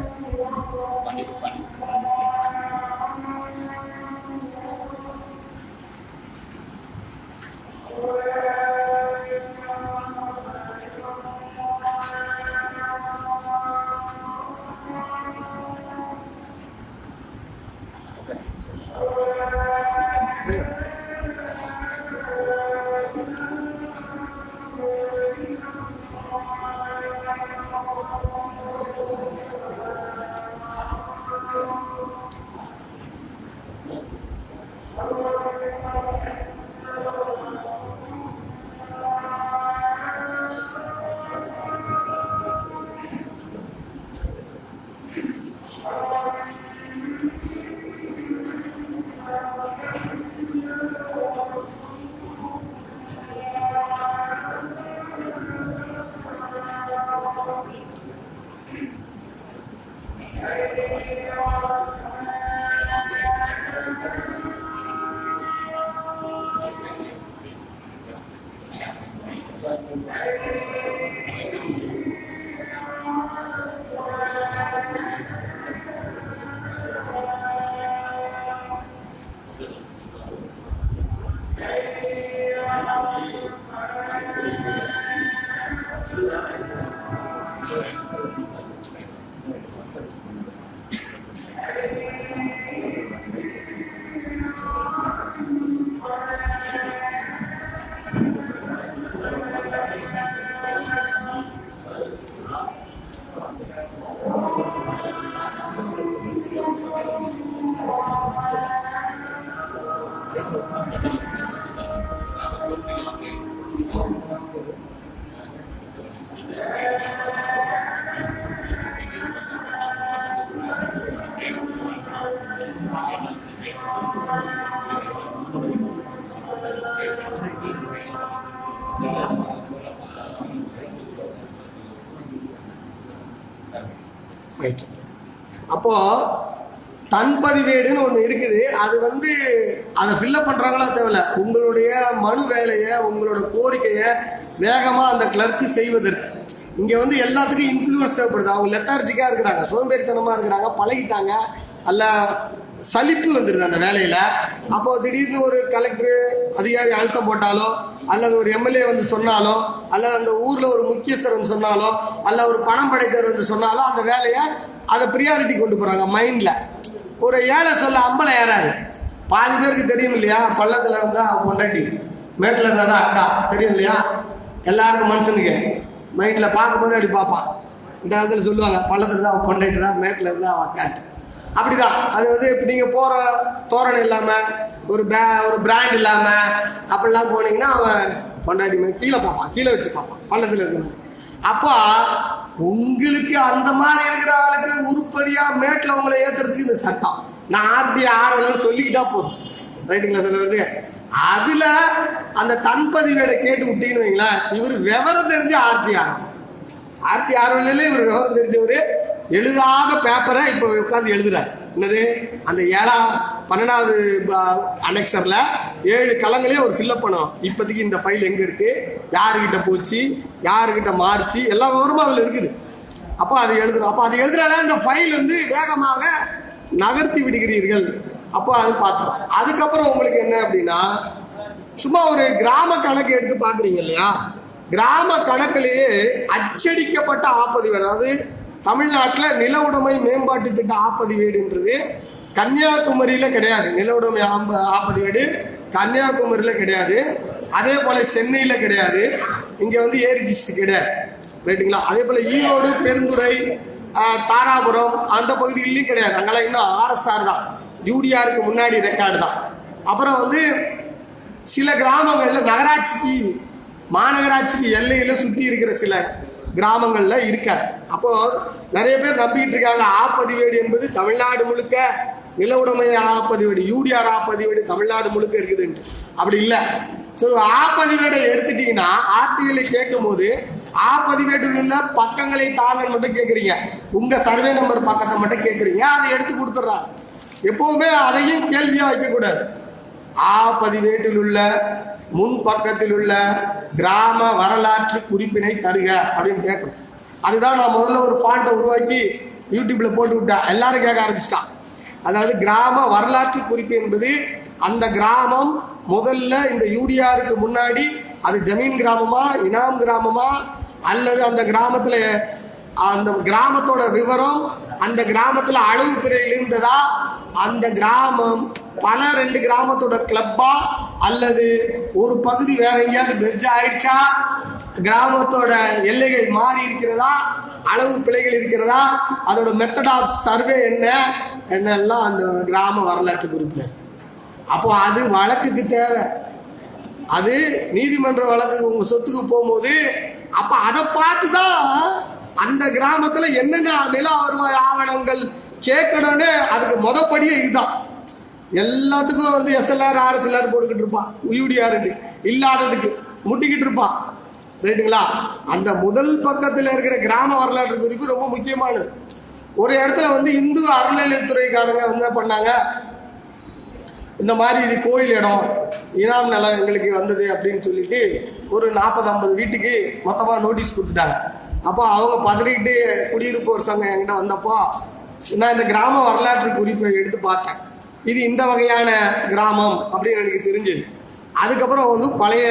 S1: அப்போ தன்பதிவேடுன்னு ஒன்று இருக்குது. அது அதை ஃபில்லப் பண்ணுறாங்களா தேவையில்ல, உங்களுடைய மனு வேலையை, உங்களோட கோரிக்கையை வேகமாக அந்த கிளர்க்கு செய்வதற்கு. இங்கே எல்லாத்துக்கும் இன்ஃப்ளூயன்ஸ் தேவைப்படுது. அவங்க லெத்தார்ஜிக்காக இருக்கிறாங்க, சோம்பேறித்தனமாக இருக்கிறாங்க, பழகிட்டாங்க, அல்ல சலிப்பு வந்துடுது அந்த வேலையில். அப்போது திடீர்னு ஒரு கலெக்டரு அதிகாரி அழுத்தம் போட்டாலோ, அல்லது ஒரு எம்எல்ஏ சொன்னாலோ, அல்லது அந்த ஊரில் ஒரு முக்கியஸ்தர் சொன்னாலோ, அல்ல ஒரு பணம் படைத்தவர் சொன்னாலோ அந்த வேலையை அதை ப்ரியாரிட்டி கொண்டு போகிறாங்க மைண்டில். ஒரு ஏழை சொல்ல அம்பளை ஏறாது. பாதி பேருக்கு தெரியும் இல்லையா, பள்ளத்தில் இருந்தால் பொண்டாட்டி, மேட்டில் இருந்தால் தான் அக்கா, தெரியும் இல்லையா எல்லாருக்கும் மனுஷனுக்கு மைண்டில் பார்க்கும்போது அப்படி பார்ப்பான். இந்த காலத்தில் சொல்லுவாங்க, பள்ளத்தில் தான் அவன் பொண்டாட்டினா, மேட்டில் இருந்தால் அவன் அக்காட்டு. அப்படி தான் அது இப்போ நீங்கள் போகிற தோரணை இல்லாமல், ஒரு பிராண்ட் இல்லாமல் அப்படிலாம் போனீங்கன்னா அவன் பொண்டாட்டி மேலே கீழே பார்ப்பான், கீழே வச்சு பார்ப்பான் பள்ளத்தில் இருக்கிறது. அப்போ உங்களுக்கு அந்த மாதிரி இருக்கிற ஆளுக்கு உருப்படியாக மேட்டில் உங்களை ஏற்றுறதுக்கு இந்த சட்டம். நான் ஆர்டி ஆர்வலன்னு சொல்லிக்கிட்டா போதும், ரைட்டுங்களா சொல்ல வருது. அதில் அந்த தன்பதிவேடை கேட்டு விட்டீங்கன்னு வைங்களேன், இவர் விவரம் தெரிஞ்சு ஆர்டி ஆர்வலில் இவர் விவரம் தெரிஞ்சவர் எழுதாத பேப்பரை இப்போ உட்காந்து எழுதுறாரு. என்னது, அந்த 12வது அனெக்சரில் 7 கலங்களையும் அவர் ஃபில்லப் பண்ணோம். இப்போதைக்கு இந்த ஃபைல் எங்கே இருக்குது, யாருக்கிட்ட போச்சு, யாருக்கிட்ட மாறிச்சு, எல்லா விவரமும் அதில் இருக்குது. அப்போ அது எழுதணும். அப்போ அது எழுதுனால அந்த ஃபைல் வேகமாக நகர்த்தி விடுகிறீர்கள். அப்போ அது பார்த்துறோம். அதுக்கப்புறம் உங்களுக்கு என்ன அப்படின்னா, சும்மா ஒரு கிராம கணக்கு எடுத்து பார்க்குறீங்க இல்லையா, கிராம கணக்கிலேயே அச்சடிக்கப்பட்ட ஆப்பதிவேடு, அதாவது தமிழ்நாட்டில் நில உடைமை மேம்பாட்டு திட்ட ஆப்பதிவேடுன்றது கன்னியாகுமரியில் கிடையாது. நில உடைமை ஆப்பதிவேடு கன்னியாகுமரியில் கிடையாது, அதே போல் சென்னையில் கிடையாது, இங்கே ஏரிஜிஸ்ட் கிடையாது, ரைட்டுங்களா. அதே போல் ஈரோடு, பெருந்துறை, தாராபுரம் அந்த பகுதிகளிலும் கிடையாது. அங்கெல்லாம் இன்னும் ஆர்எஸ்ஆர் தான், யூடிஆருக்கு முன்னாடி ரெக்கார்டு தான். அப்புறம் சில கிராமங்களில் நகராட்சிக்கு, மாநகராட்சிக்கு எல்லையில் சுற்றி இருக்கிற சில கிராமங்களில் இருக்காது. அப்போது நிறைய பேர் நம்பிக்கிட்டு இருக்காங்க ஆப்பதிவேடு என்பது தமிழ்நாடு முழுக்க நில உடைமை ஆப்பதிவேடு யூடிஆர் ஆப்பதிவேடு தமிழ்நாடு முழுக்க இருக்குதுன்ட்டு. அப்படி இல்லை. சரி, ஆப்பதிவேடை எடுத்துட்டீங்கன்னா ஆர்டிகளை கேட்கும் போது ஆப்பதிவேட்டில் உள்ள பக்கங்களை தாங்கன்னு மட்டும் கேட்குறீங்க, உங்க சர்வே நம்பர் பக்கத்தை மட்டும் கேட்குறீங்க, அதை எடுத்து கொடுத்துட்றாங்க. எப்பவுமே அதையும் கேள்வியா வைக்கக்கூடாது. ஆப்பதிவேட்டில் உள்ள முன் பக்கத்தில் உள்ள கிராம வரலாற்று குறிப்பினை தருக அப்படின்னு கேட்கணும். அதுதான் நான் முதல்ல ஒரு ஃபாண்ட்டை உருவாக்கி யூடியூப்ல போட்டு விட்டேன். எல்லாரும் கேட்க ஆரம்பிச்சிட்டான். அதாவது கிராம வரலாற்று குறிப்பு என்பது அந்த கிராமம் முதல்ல இந்த யூடிஆருக்கு முன்னாடி அது ஜமீன் கிராமமா இனாம் கிராமமா அல்லது அந்த கிராமத்தில் அந்த கிராமத்தோட விவரம் அந்த கிராமத்தில் அளவு பிறையில் இருந்ததா, அந்த கிராமம் பல 2 கிராமத்தோட கிளப்பா அல்லது ஒரு பகுதி வேற எங்கேயாவது மெர்ஜ் ஆயிடுச்சா, கிராமத்தோட எல்லைகள் மாறி இருக்கிறதா, அளவு பிழைகள் இருக்கிறதா, அதோட மெத்தட் ஆஃப் சர்வே என்னெல்லாம் அந்த கிராம வரலாற்று குறிப்பில். அப்போ அது வழக்குக்கு தேவை. அது நீதிமன்ற வழக்கு உங்க சொத்துக்கு போகும்போது அப்ப அதை பார்த்து தான் அந்த கிராமத்துல என்னென்ன நில வருவாய் ஆவணங்கள் கேட்கணும்னு அதுக்கு முதப்படியே இதுதான். எல்லாத்துக்கும் வந்து SLR RSLR போட்டுக்கிட்டு இருப்பான், UDR இல்லாததுக்கு முட்டிக்கிட்டு இருப்பான், ரைட்டுங்களா? அந்த முதல் பக்கத்தில் இருக்கிற கிராம வரலாற்று குறிப்பு ரொம்ப முக்கியமானது. ஒரு இடத்துல வந்து இந்து அறநிலையத்துறைக்காரங்க என்ன பண்ணாங்க, இந்த மாதிரி இது கோயில் இடம் இனாம் நிலம் எங்களுக்கு வந்தது அப்படின்னு சொல்லிட்டு ஒரு 40-50 வீட்டுக்கு மொத்தமாக நோட்டீஸ் கொடுத்துட்டாங்க. அப்போ அவங்க பதறிக்கிட்டு குடியிருப்போர் சங்கம் என்கிட்ட வந்தப்போ நான் இந்த கிராம வரலாற்று குறிப்பை எடுத்து பார்த்தேன். இது இந்த வகையான கிராமம் அப்படின்னு எனக்கு தெரிஞ்சது. அதுக்கப்புறம் வந்து பழைய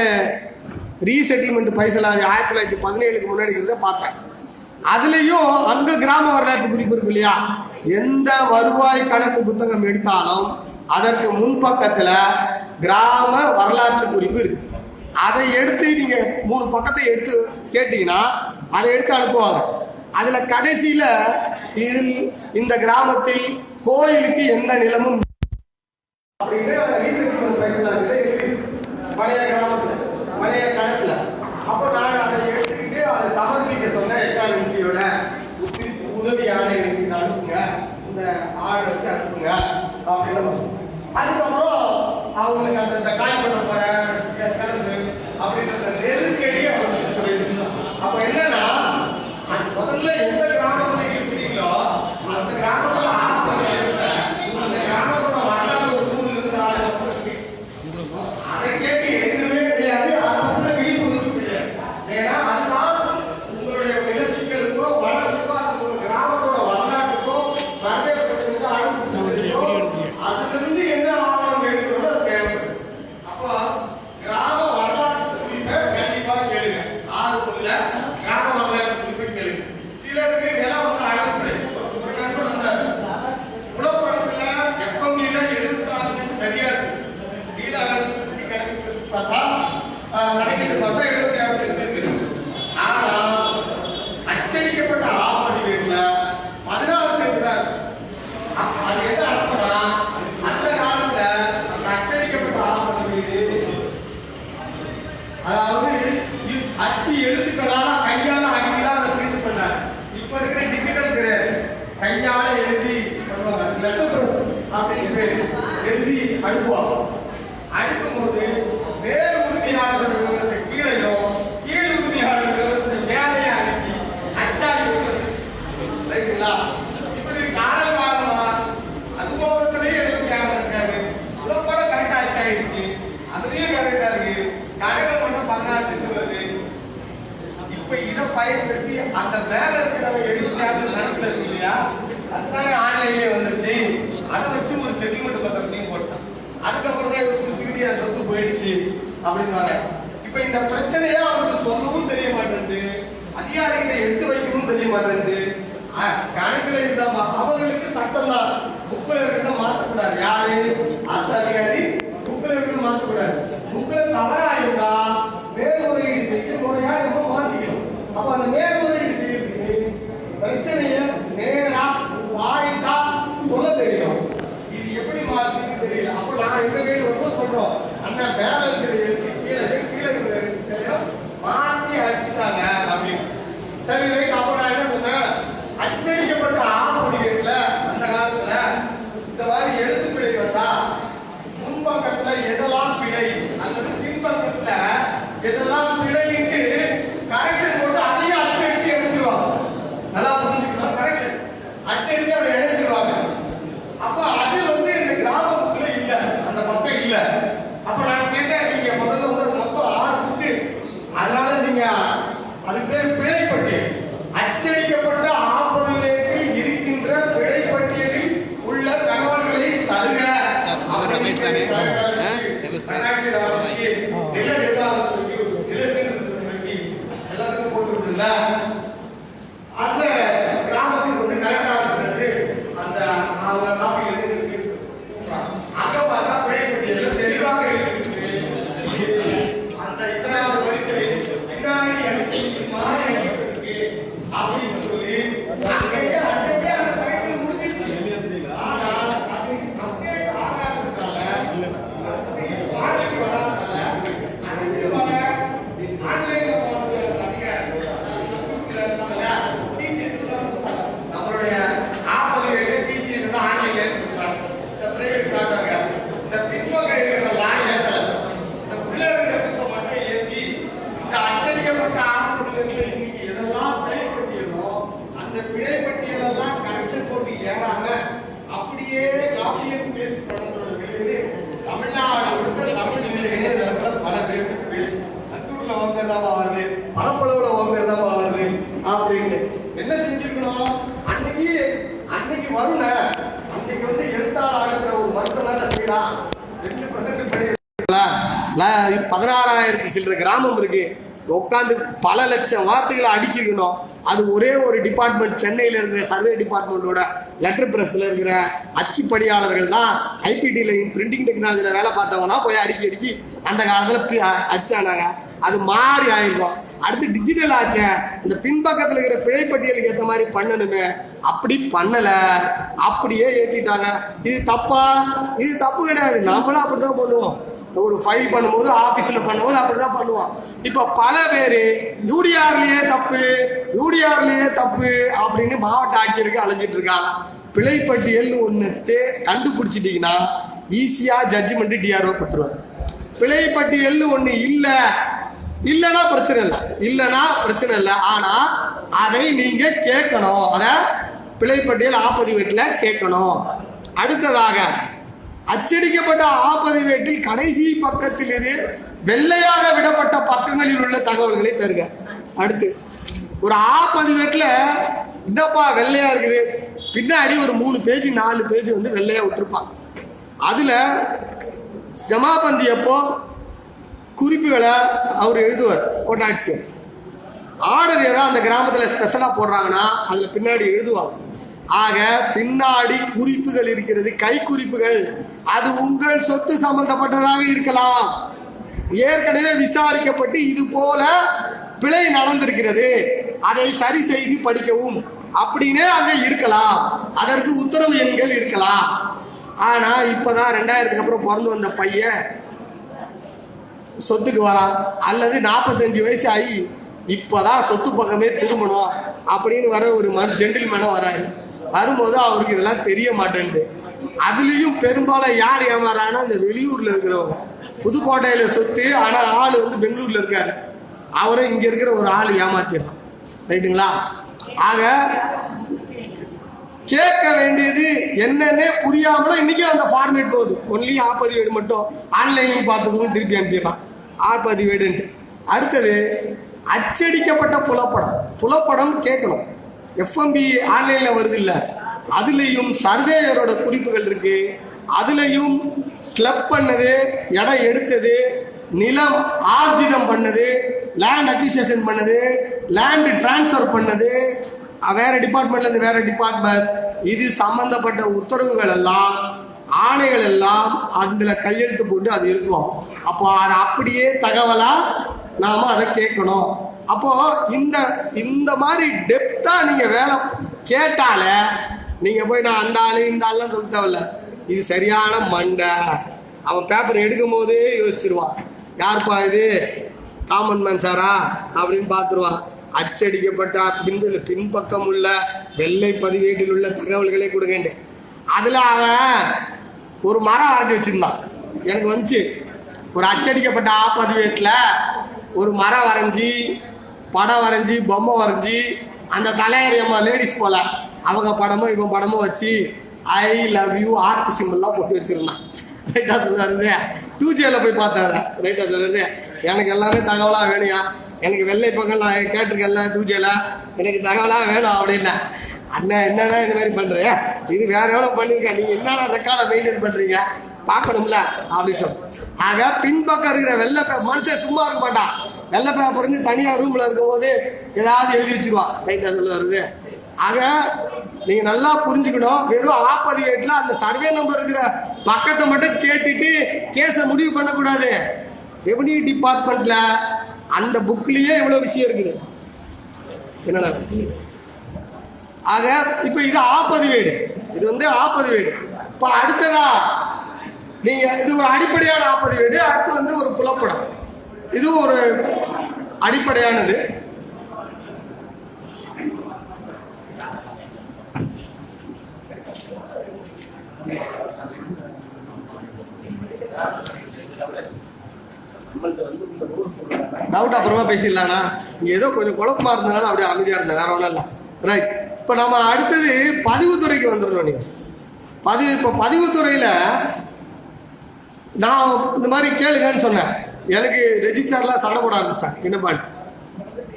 S1: ரீசெட்டில்மெண்ட் பைசல் 1917க்கு முன்னாடி இருக்கிறத பார்த்தேன். அதுலேயும் அங்கே கிராம வரலாற்று குறிப்பு இருக்கு இல்லையா? எந்த வருவாய் கணக்கு புத்தகம் எடுத்தாலும் அதற்கு முன்பக்கத்தில் கிராம வரலாற்று குறிப்பு இருக்கு. அதை எடுத்து நீங்கள் 3 பக்கத்தை எடுத்து கேட்டீங்கன்னா அதை எடுத்து அனுப்புவாங்க. அதில் கடைசியில் இதில் இந்த கிராமத்தில் கோயிலுக்கு எந்த நிலமும் அப்படின்னு பழைய கிராமத்தில் பழைய கணக்கில். அப்போ நான் அதை எடுத்துக்கிட்டு அதை சமர்ப்பிக்க சொன்னேன். HRMCயோட உதவி ஆணை எனக்கு அனுப்புங்க, இந்த ஆடை வச்சு அனுப்புங்க அப்படின்னு. அதுக்கப்புறம் அவங்களுக்கு அந்த காய் பண்ண போற அப்படின்ற நெருக்கடி அவங்களுக்கு. அப்ப என்னன்னா முதல்ல எந்த கிராமத்துல இருக்கிறீங்களோ அந்த கிராமத்துல அந்த கிராமத்தோட வரலாறு ஒரு 3 இருந்து 6 அதை கேட்டு எதுவுமே கிடையாது. அதை பத்தின விழிப்புணர்வு கிடையாது. ஏன்னா அதுதான் உங்களுடைய நில சிக்கலுக்கோ வளர்ச்சிக்கோ அந்த கிராமத்தோட வரலாற்றுக்கோ சர்வே பிரச்சனைக்கோ அனுப்பிச்சோ அதுல இருந்து என்ன ஆவணம் எடுக்கணும் அது தேவைப்படுது. அப்போ கிராம வரலாற்று குறிப்பை கண்டிப்பா கேளுங்க. ஆர்வமுள்ள கிராம வரலாற்று குறிப்பை கேளுங்க. சிலருக்கு நிலம் வந்து அழைப்படை ஒரு நண்பர் வந்தார். புலப்படத்துல FMல 76 சென்ட் சரியா இருக்கு. நீல அகலத்துக்கு கணக்கு பார்த்தா கணக்கிட்டு பார்த்தா 76 சென்ட் இருக்கு. ஆனா அச்சடிக்கப்பட்ட ஆப்பதிவேட்டுல 16 சென்ட் தான் இருக்கு. அது என்ன அர்த்தம்னா அந்த காலத்துல அந்த அச்சடிக்கப்பட்ட ஆப்பதிவேடு அதாவது அச்சு எழுத்துக்களால கையால அடிக்கலாம் அதை பிரிண்ட் பண்ணாங்க. இப்ப இருக்கிற டிஜிட்டல் கிடையாது. கையால எழுதி பண்ணுவாங்க. லெட்டர் பிரஸ் அப்படின்னு பேரு. எழுதி அனுப்புவாங்க. அனுப்பும்போது மேல் உரிமையாளர்கள் விவரத்தை கீழையும் கீழ் உரிமையாளர்கள் விவரத்தை மேலேயே அனுப்பி அச்சாடி ரைட்டுங்களா? இப்ப காலம் காலமா அனுபவத்திலேயே 76 இருக்காரு. கூட கரெக்டா அச்சாயிடுச்சு. அதுலயும் கரெக்டா இருக்கு. கடைகள் மட்டும் 16 சென்ட் வருது. இப்ப இதை பயன்படுத்தி அந்த மேல இருக்கிறவங்க 76 கணக்குல இருக்கு இல்லையா? அதுதானே ஆன்லைன்லயே வந்துருச்சு. அதை வச்சு ஒரு செட்டில்மெண்ட் பத்திரத்தையும் போட்டான். அதுக்கப்புறம் தான் குடிச்சுக்கிட்டு என் சொத்து போயிடுச்சு அப்படின்வாங்க. இப்ப இந்த பிரச்சனையே அவங்களுக்கு சொல்லவும் தெரிய மாட்டேங்குது, அதிகாரிகளை எடுத்து வைக்கவும் தெரிய மாட்டேங்குது. கணக்குல இருந்தா அவங்களுக்கு சட்டம் தான். புக்கில் இருக்கிறத மாற்றக்கூடாது. யாரு அரசு அதிகாரி புக்கில் இருக்கிறத மாற்றக்கூடாது. புக்கில் தவறா இருந்தா மேல்முறையீடு செய்து முறையா நம்ம மாற்றிக்கணும். அப்ப அந்த மேல்முறையீடு செய்யறதுக்கு பிரச்சனையை நேரா வாய்ட்டா சொல்ல தெரியும். இது எப்படி மாறுச்சுன்னு தெரியல. அப்ப நான் எங்க கையில் ரொம்ப சொல்றோம், அந்த மேல இருக்கிற எழுத்து கீழே இருக்கிற எழுத்து தெரியும் மாற்றி அடிச்சுட்டாங்க அப்படின்னு. சரி ரைட். அப்ப நான் என்ன சொன்னேன், அச்சடிக்கப்பட்ட ஆவணத்துல அந்த காலத்துல இந்த மாதிரி அது பேர் பிழைப்பட்டியல். அச்சடிக்கப்பட்ட ஆப்பதிவேட்டில் இருக்கின்ற பிழைப்பட்டியலில் உள்ள தகவல்களை தருக. எல்லாத்துக்கும் போட்டு விடுதுல அந்த கிராமத்துக்கு வந்து கரெக்டாக சென்று அந்த அவங்க காப்பியில் அங்க பார்த்தா பிழைப்பட்டியல் தெளிவாக இருக்குது. அந்த இத்தனாவது வரிசை பின்னாடி அடிச்சு மாறி அடிப்பதற்கு அப்படின்னு சொல்லி அங்கேயே அன்றைக்கே அந்த வயசு முடிஞ்சிருச்சு. ஆனால் அது அப்டேட் ஆகாததுனால வாழ்க்கை வராதனால அடுத்து வர ஆன்லைன்ல போறது நம்மளுடைய ஆப்பதிவேட்டு டிசிஎஸ் ஆன்லைன்ல இந்த பிரைவேட் காட்டாங்க. இந்த பின்பக்க இருக்கிறதெல்லாம் ஏற்றல. இந்த உள்ள இருக்கிற பின்பை மட்டும் ஏற்றி இந்த அச்சடிக்கப்பட்ட ஆப்பதிவேட்டில் இன்னைக்கு எதெல்லாம் பிழைப்பட்டியலோ அந்த பிழைப்பட்டியலெல்லாம் கரெக்ஷன் போட்டு ஏறாம அப்படியே காப்பி அண்ட் பேஸ்ட் பண்ணதோட விளைவு தமிழ்நாடு முழுக்க தமிழ் இணையதளத்தில் பல பேருக்கு அட்டூர்ல வாங்குறதாமா வருது, பரப்பளவுல வாங்குறதாமா வருது அப்படின்னு என்ன செஞ்சிருக்கணும்? அன்னைக்கு வருண அன்னைக்கு வந்து எழுத்தாளர் ஆகிற ஒரு மருத்துவ செய்யலாம் 2% 16,000 சில்லற கிராமம் இருக்கு. உட்காந்து பல லட்சம் வார்த்தைகளை அடிக்கணும். அது ஒரே ஒரு டிபார்ட்மெண்ட், சென்னையில் இருக்கிற சர்வே டிபார்ட்மெண்ட்டோட லெட்டர் பிரஸ்ல இருக்கிற அச்சு பணியாளர்கள் தான் ஐபிடியில் பிரிண்டிங் டெக்னாலஜியில் வேலை பார்த்தவங்க தான் போய் அடுக்கி அந்த காலத்தில் அச்சானாங்க. அது மாறி ஆயிருக்கும். அடுத்து டிஜிட்டல் ஆச்ச இந்த பின்பக்கத்தில் இருக்கிற பிழைப்பட்டியலுக்கு ஏற்ற மாதிரி பண்ணணுமே, அப்படி பண்ணலை, அப்படியே ஏற்றிட்டாங்க. இது தப்பா? இது தப்பு கிடையாது. நம்மளும் அப்படி தான் பண்ணுவோம். ஒரு ஃபைல் பண்ணும்போது ஆஃபீஸில் பண்ணும்போது அப்படி தான் பண்ணுவோம். இப்போ பல பேர் யூடிஆர்லேயே தப்பு அப்படின்னு மாவட்ட ஆட்சியருக்கு அலைஞ்சிட்டு இருக்காங்க. பிழைப்பட்டியல்னு ஒன்று கண்டுபிடிச்சிட்டிங்கன்னா ஈஸியாக ஜட்ஜ்மெண்ட்டு டிஆர்ஓ கொடுத்துருவார். பிழைப்பட்டியல்னு ஒன்று இல்லைன்னா பிரச்சனை இல்லை. ஆனால் அதை நீங்கள் கேட்கணும். அதை பிழைப்பட்டியல் ஆப்பதிவேட்டில் கேட்கணும். அடுத்ததாக அச்சடிக்கப்பட்ட ஆப்பதிவேட்டில் கடைசி பக்கத்திலிருந்து வெள்ளையாக விடப்பட்ட பக்கங்களில் உள்ள தகவல்களை தருக. அடுத்து ஒரு ஆப்பதிவேட்டில் இந்தப்பா வெள்ளையா இருக்குது, பின்னாடி ஒரு 3 பேஜ் 4 பேஜ் வந்து வெள்ளையா விட்டுருப்பான். அதில் ஜமாபந்தி அப்போ குறிப்புகளை அவர் எழுதுவார். கோட்டாட்சியர் ஆர்டர் ஏதாவது அந்த கிராமத்தில் ஸ்பெஷலாக போடுறாங்கன்னா அதில் பின்னாடி எழுதுவாங்க. ஆக பின்னாடி குறிப்புகள் இருக்கிறது, கை குறிப்புகள். அது உங்கள் சொத்து சம்பந்தப்பட்டதாக இருக்கலாம். ஏற்கனவே விசாரிக்கப்பட்டு இது போல பிழை நடந்திருக்கிறது, அதை சரி செய்து படிக்கவும் அப்படின்னே அங்கே இருக்கலாம். அதற்கு உத்தரவு எண்கள் இருக்கலாம். ஆனால் இப்போதான் 2000க்கு அப்புறம் பிறந்து வந்த பையன் சொத்துக்கு வரான், அல்லது 45 வயசு ஆகி இப்போதான் சொத்து பக்கமே திரும்பணும் அப்படின்னு வர ஒரு ஜென்டில்மேனாக வராரு. வரும்போது அவருக்கு இதெல்லாம் தெரிய மாட்டேன்ட்டு. அதுலேயும் பெரும்பாலும் யார் ஏமாறாங்கன்னா இந்த வெளியூரில் இருக்கிறவங்க. புதுக்கோட்டையில் சொத்து, ஆனால் ஆள் வந்து பெங்களூரில் இருக்காரு. அவரை இங்கே இருக்கிற ஒரு ஆள் ஏமாத்திடலாம். ரைட்டுங்களா? ஆக கேட்க வேண்டியது என்னன்னே புரியாமலும் இன்றைக்கும் அந்த ஃபார்மேட் போகுது. ஒன்லி ஆப்பதிவேடு மட்டும் ஆன்லைனில் பார்த்துக்கணும், திருப்பி அனுப்பிடுறான் ஆப்பதிவேடுன்ட்டு. அடுத்தது அச்சடிக்கப்பட்ட புலப்படம் கேட்கணும். எஃப்எம்பி ஆன்லைனில் வருது இல்லை, அதுலேயும் சர்வேயரோட குறிப்புகள் இருக்கு. அதுலேயும் கிளப் பண்ணது, இடம் எடுத்தது, நிலம் ஆர்ஜிதம் பண்ணது, லேண்ட் அக்விசிஷன் பண்ணது, லேண்ட் டிரான்ஸ்ஃபர் பண்ணது, வேற டிபார்ட்மெண்ட்லேருந்து வேற டிபார்ட்மெண்ட், இது சம்பந்தப்பட்ட உத்தரவுகள் எல்லாம், ஆணைகள் எல்லாம் அதில் கையெழுத்து போட்டு அது இருக்கும். அப்போ அதை அப்படியே தகவலாக நாம் அதை கேட்கணும். அப்போது இந்த மாதிரி டெப்த்தாக நீங்கள் வேலை கேட்டால நீங்கள் போய் நான் அந்த ஆளு இந்த ஆள்லாம் சொல்ல தேவையில்ல. இது சரியான மண்டை. அவன் பேப்பர் எடுக்கும் போதே யோசிச்சிருவான், யாருப்பா இது, காமன் மேன் சாரா அப்படின்னு பார்த்துருவான். அச்சடிக்கப்பட்ட பின்பக்கம் உள்ள வெள்ளை பதிவேட்டில் உள்ள தகவல்களை கொடுங்கண்டு. அதில் அவன் ஒரு மரம் வரைஞ்சி வச்சுருந்தான். எனக்கு வந்துச்சு, ஒரு அச்சடிக்கப்பட்ட பதிவேட்டில் ஒரு மரம் வரைஞ்சி, படம் வரைஞ்சி, பொம்மை வரைஞ்சி, அந்த தலையறியம்மா லேடிஸ் போல் அவங்க படமும் இவன் படமும் வச்சு ஐ லவ் யூ ஆர்ட் சிம்பிள்லாம் போட்டு வச்சுருந்தான். ரைட்டாக சொல்லுறது 2Gல போய் பார்த்தாரு. ரைட்டாக சொல்லுறது எனக்கு எல்லாமே தகவலாக வேணுயா, எனக்கு வெள்ளை பொங்கல் நான் கேட்டிருக்கேன்ல டூஜேலாம் எனக்கு தகவலாக வேணும் அப்படின்னா. அண்ணன் என்னன்னா இந்த மாதிரி பண்ணுறேன், இது வேற எவ்வளோ பண்ணியிருக்கேன், நீங்கள் என்னென்ன ரெக்கார்டை மெயின்டைன் பண்ணுறீங்க பார்க்கணும்ல அப்படின்னு சொல்லி. ஆக பின்பக்கம் இருக்கிற வெள்ளை மனுஷன் சும்மா இருக்க மாட்டான். வெள்ளை பேப்பர் வந்து தனியாக ரூமில் இருக்கும்போது ஏதாவது எழுதி வச்சுருவான், ரைட்டாக சொல்ல வருது. ஆக நீங்கள் நல்லா புரிஞ்சுக்கணும், வெறும் ஆப்பதிவேட்டில் அந்த சர்வே நம்பர் இருக்கிற பக்கத்தை மட்டும் கேட்டுட்டு கேஸை முடிவு பண்ணக்கூடாது. ரெவன்யூ டிபார்ட்மெண்ட்டில் அந்த புக்லேயே இவ்வளோ விஷயம் இருக்குது என்னென்ன. ஆக இப்போ இது ஆப்பதிவேடு, இது வந்து ஆப்பதிவேடு. இப்போ அடுத்ததா நீங்கள் இது ஒரு அடிப்படையான ஆப்பதிவேடு. அடுத்து வந்து ஒரு புலப்படம், இதுவும் ஒரு அடிப்படையானது. டவுட் அப்புறமா பேசிடலாண்ணா, இங்கே ஏதோ கொஞ்சம் குழப்பமா இருந்ததுனால அப்படியே அமைதியாக இருந்தேன், வேற ஒன்றும் இல்லை. ரைட், இப்போ நம்ம அடுத்தது பதிவுத்துறைக்கு வந்துடணும். நீங்கள் இப்போ பதிவுத்துறையில் நான் இந்த மாதிரி கேளுங்கன்னு சொன்னேன், எனக்கு ரெஜிஸ்டர்லாம் சண்டை போட ஆரம்பிச்சிட்டேன். என்னப்பா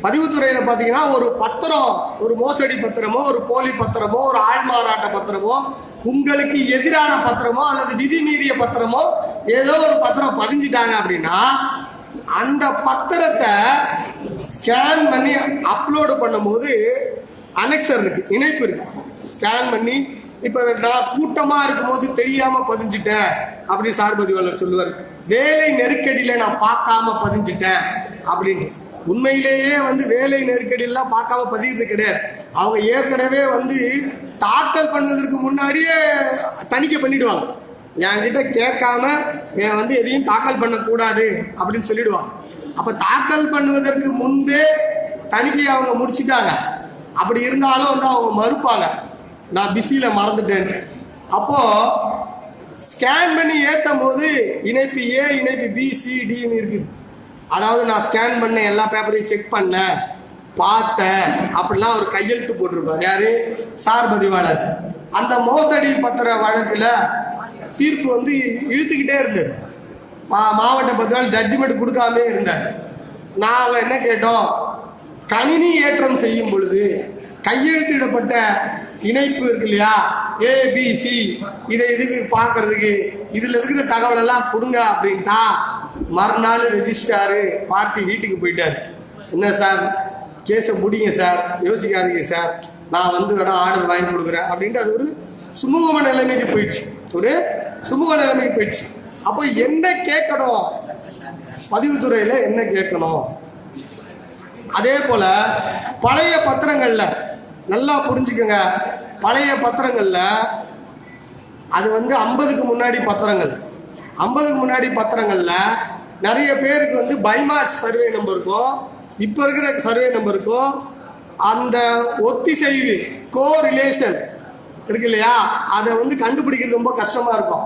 S1: பதிவுத்துறையில் பார்த்தீங்கன்னா ஒரு பத்திரம், ஒரு மோசடி பத்திரமோ, ஒரு போலி பத்திரமோ, ஒரு ஆள்மாறாட்ட பத்திரமோ, உங்களுக்கு எதிரான பத்திரமோ அல்லது விதி மீறிய பத்திரமோ ஏதோ ஒரு பத்திரம் பதிஞ்சிட்டாங்க அப்படின்னா அந்த பத்திரத்தை ஸ்கேன் பண்ணி அப்லோடு பண்ணும்போது அனெக்சர் இருக்கு, இணைப்பு இருக்கு. ஸ்கேன் பண்ணி இப்போ நான் கூட்டமாக இருக்கும்போது தெரியாமல் பதிஞ்சிட்டேன் அப்படின்னு சார் பதிவாளர் சொல்லுவார். வேலை நெருக்கடியில் நான் பார்க்காம பதிஞ்சிட்டேன் அப்படின்ட்டு. உண்மையிலேயே வந்து வேலை நெருக்கடியெல்லாம் பார்க்காம பதிகிறது கிடையாது. அவங்க ஏற்கனவே வந்து தாக்கல் பண்ணுவதற்கு முன்னாடியே தணிக்கை பண்ணிடுவாங்க. என்கிட்ட கேட்காம என் வந்து எதையும் தாக்கல் பண்ணக்கூடாது அப்படின்னு சொல்லிடுவாங்க. அப்போ தாக்கல் பண்ணுவதற்கு முன்பே தணிக்கையை அவங்க முடிச்சுட்டாங்க. அப்படி இருந்தாலும் வந்து அவங்க மறுப்பாங்க, நான் பிஸியில் மறந்துட்டேன்ட்டு. அப்போது ஸ்கேன் பண்ணி ஏற்றும் போது இணைப்பு ஏ, இணைப்பு பி, சி, டின்னு இருக்குது. அதாவது நான் ஸ்கேன் பண்ண எல்லா பேப்பரையும் செக் பண்ணேன், பார்த்தேன் அப்படிலாம் ஒரு கையெழுத்து போட்டிருப்பார். யாரு? சார் பதிவாளர். அந்த மோசடி பத்திர வழக்கில் தீர்ப்பு வந்து இழுத்துக்கிட்டே இருந்தது. மாவட்ட பதிவாளர் ஜட்ஜ்மெண்ட் கொடுக்காமே இருந்தார். நாங்கள் என்ன கேட்டோம், கணினி ஏற்றம் செய்யும் பொழுது கையெழுத்திடப்பட்ட இணைப்பு இருக்கு இல்லையா, ஏபிசி, இதை இதுக்கு பார்க்கறதுக்கு இதில் இருக்கிற தகவலெல்லாம் கொடுங்க அப்படின்ட்டா மறுநாள் ரெஜிஸ்ட்ராரு பார்ட்டி வீட்டுக்கு போயிட்டார். என்ன சார், கேஸை முடிங்க சார், யோசிக்காதீங்க சார், நான் வந்து வேணா ஆர்டர் வாங்கி கொடுக்குறேன் அப்படின்ட்டு அது ஒரு சுமூக நிலைமைக்கு போயிடுச்சு, ஒரு சுமூக நிலைமைக்கு போயிடுச்சு. அப்போ என்ன கேட்கணும், பதிவுத்துறையில் என்ன கேட்கணும். அதே போல் பழைய பத்திரங்களில் நல்லா புரிஞ்சுக்கோங்க, பழைய பத்திரங்களில் அது வந்து 50க்கு முன்னாடி பத்திரங்கள், 50க்கு முன்னாடி பத்திரங்களில் நிறைய பேருக்கு வந்து பைமாஸ் சர்வே நம்பருக்கும் இப்போ இருக்கிற சர்வே நம்பருக்கும் அந்த ஒத்திசைவு கோரிலேஷன் இருக்கு இல்லையா, அதை வந்து கண்டுபிடிக்கிறது ரொம்ப கஷ்டமாக இருக்கும்.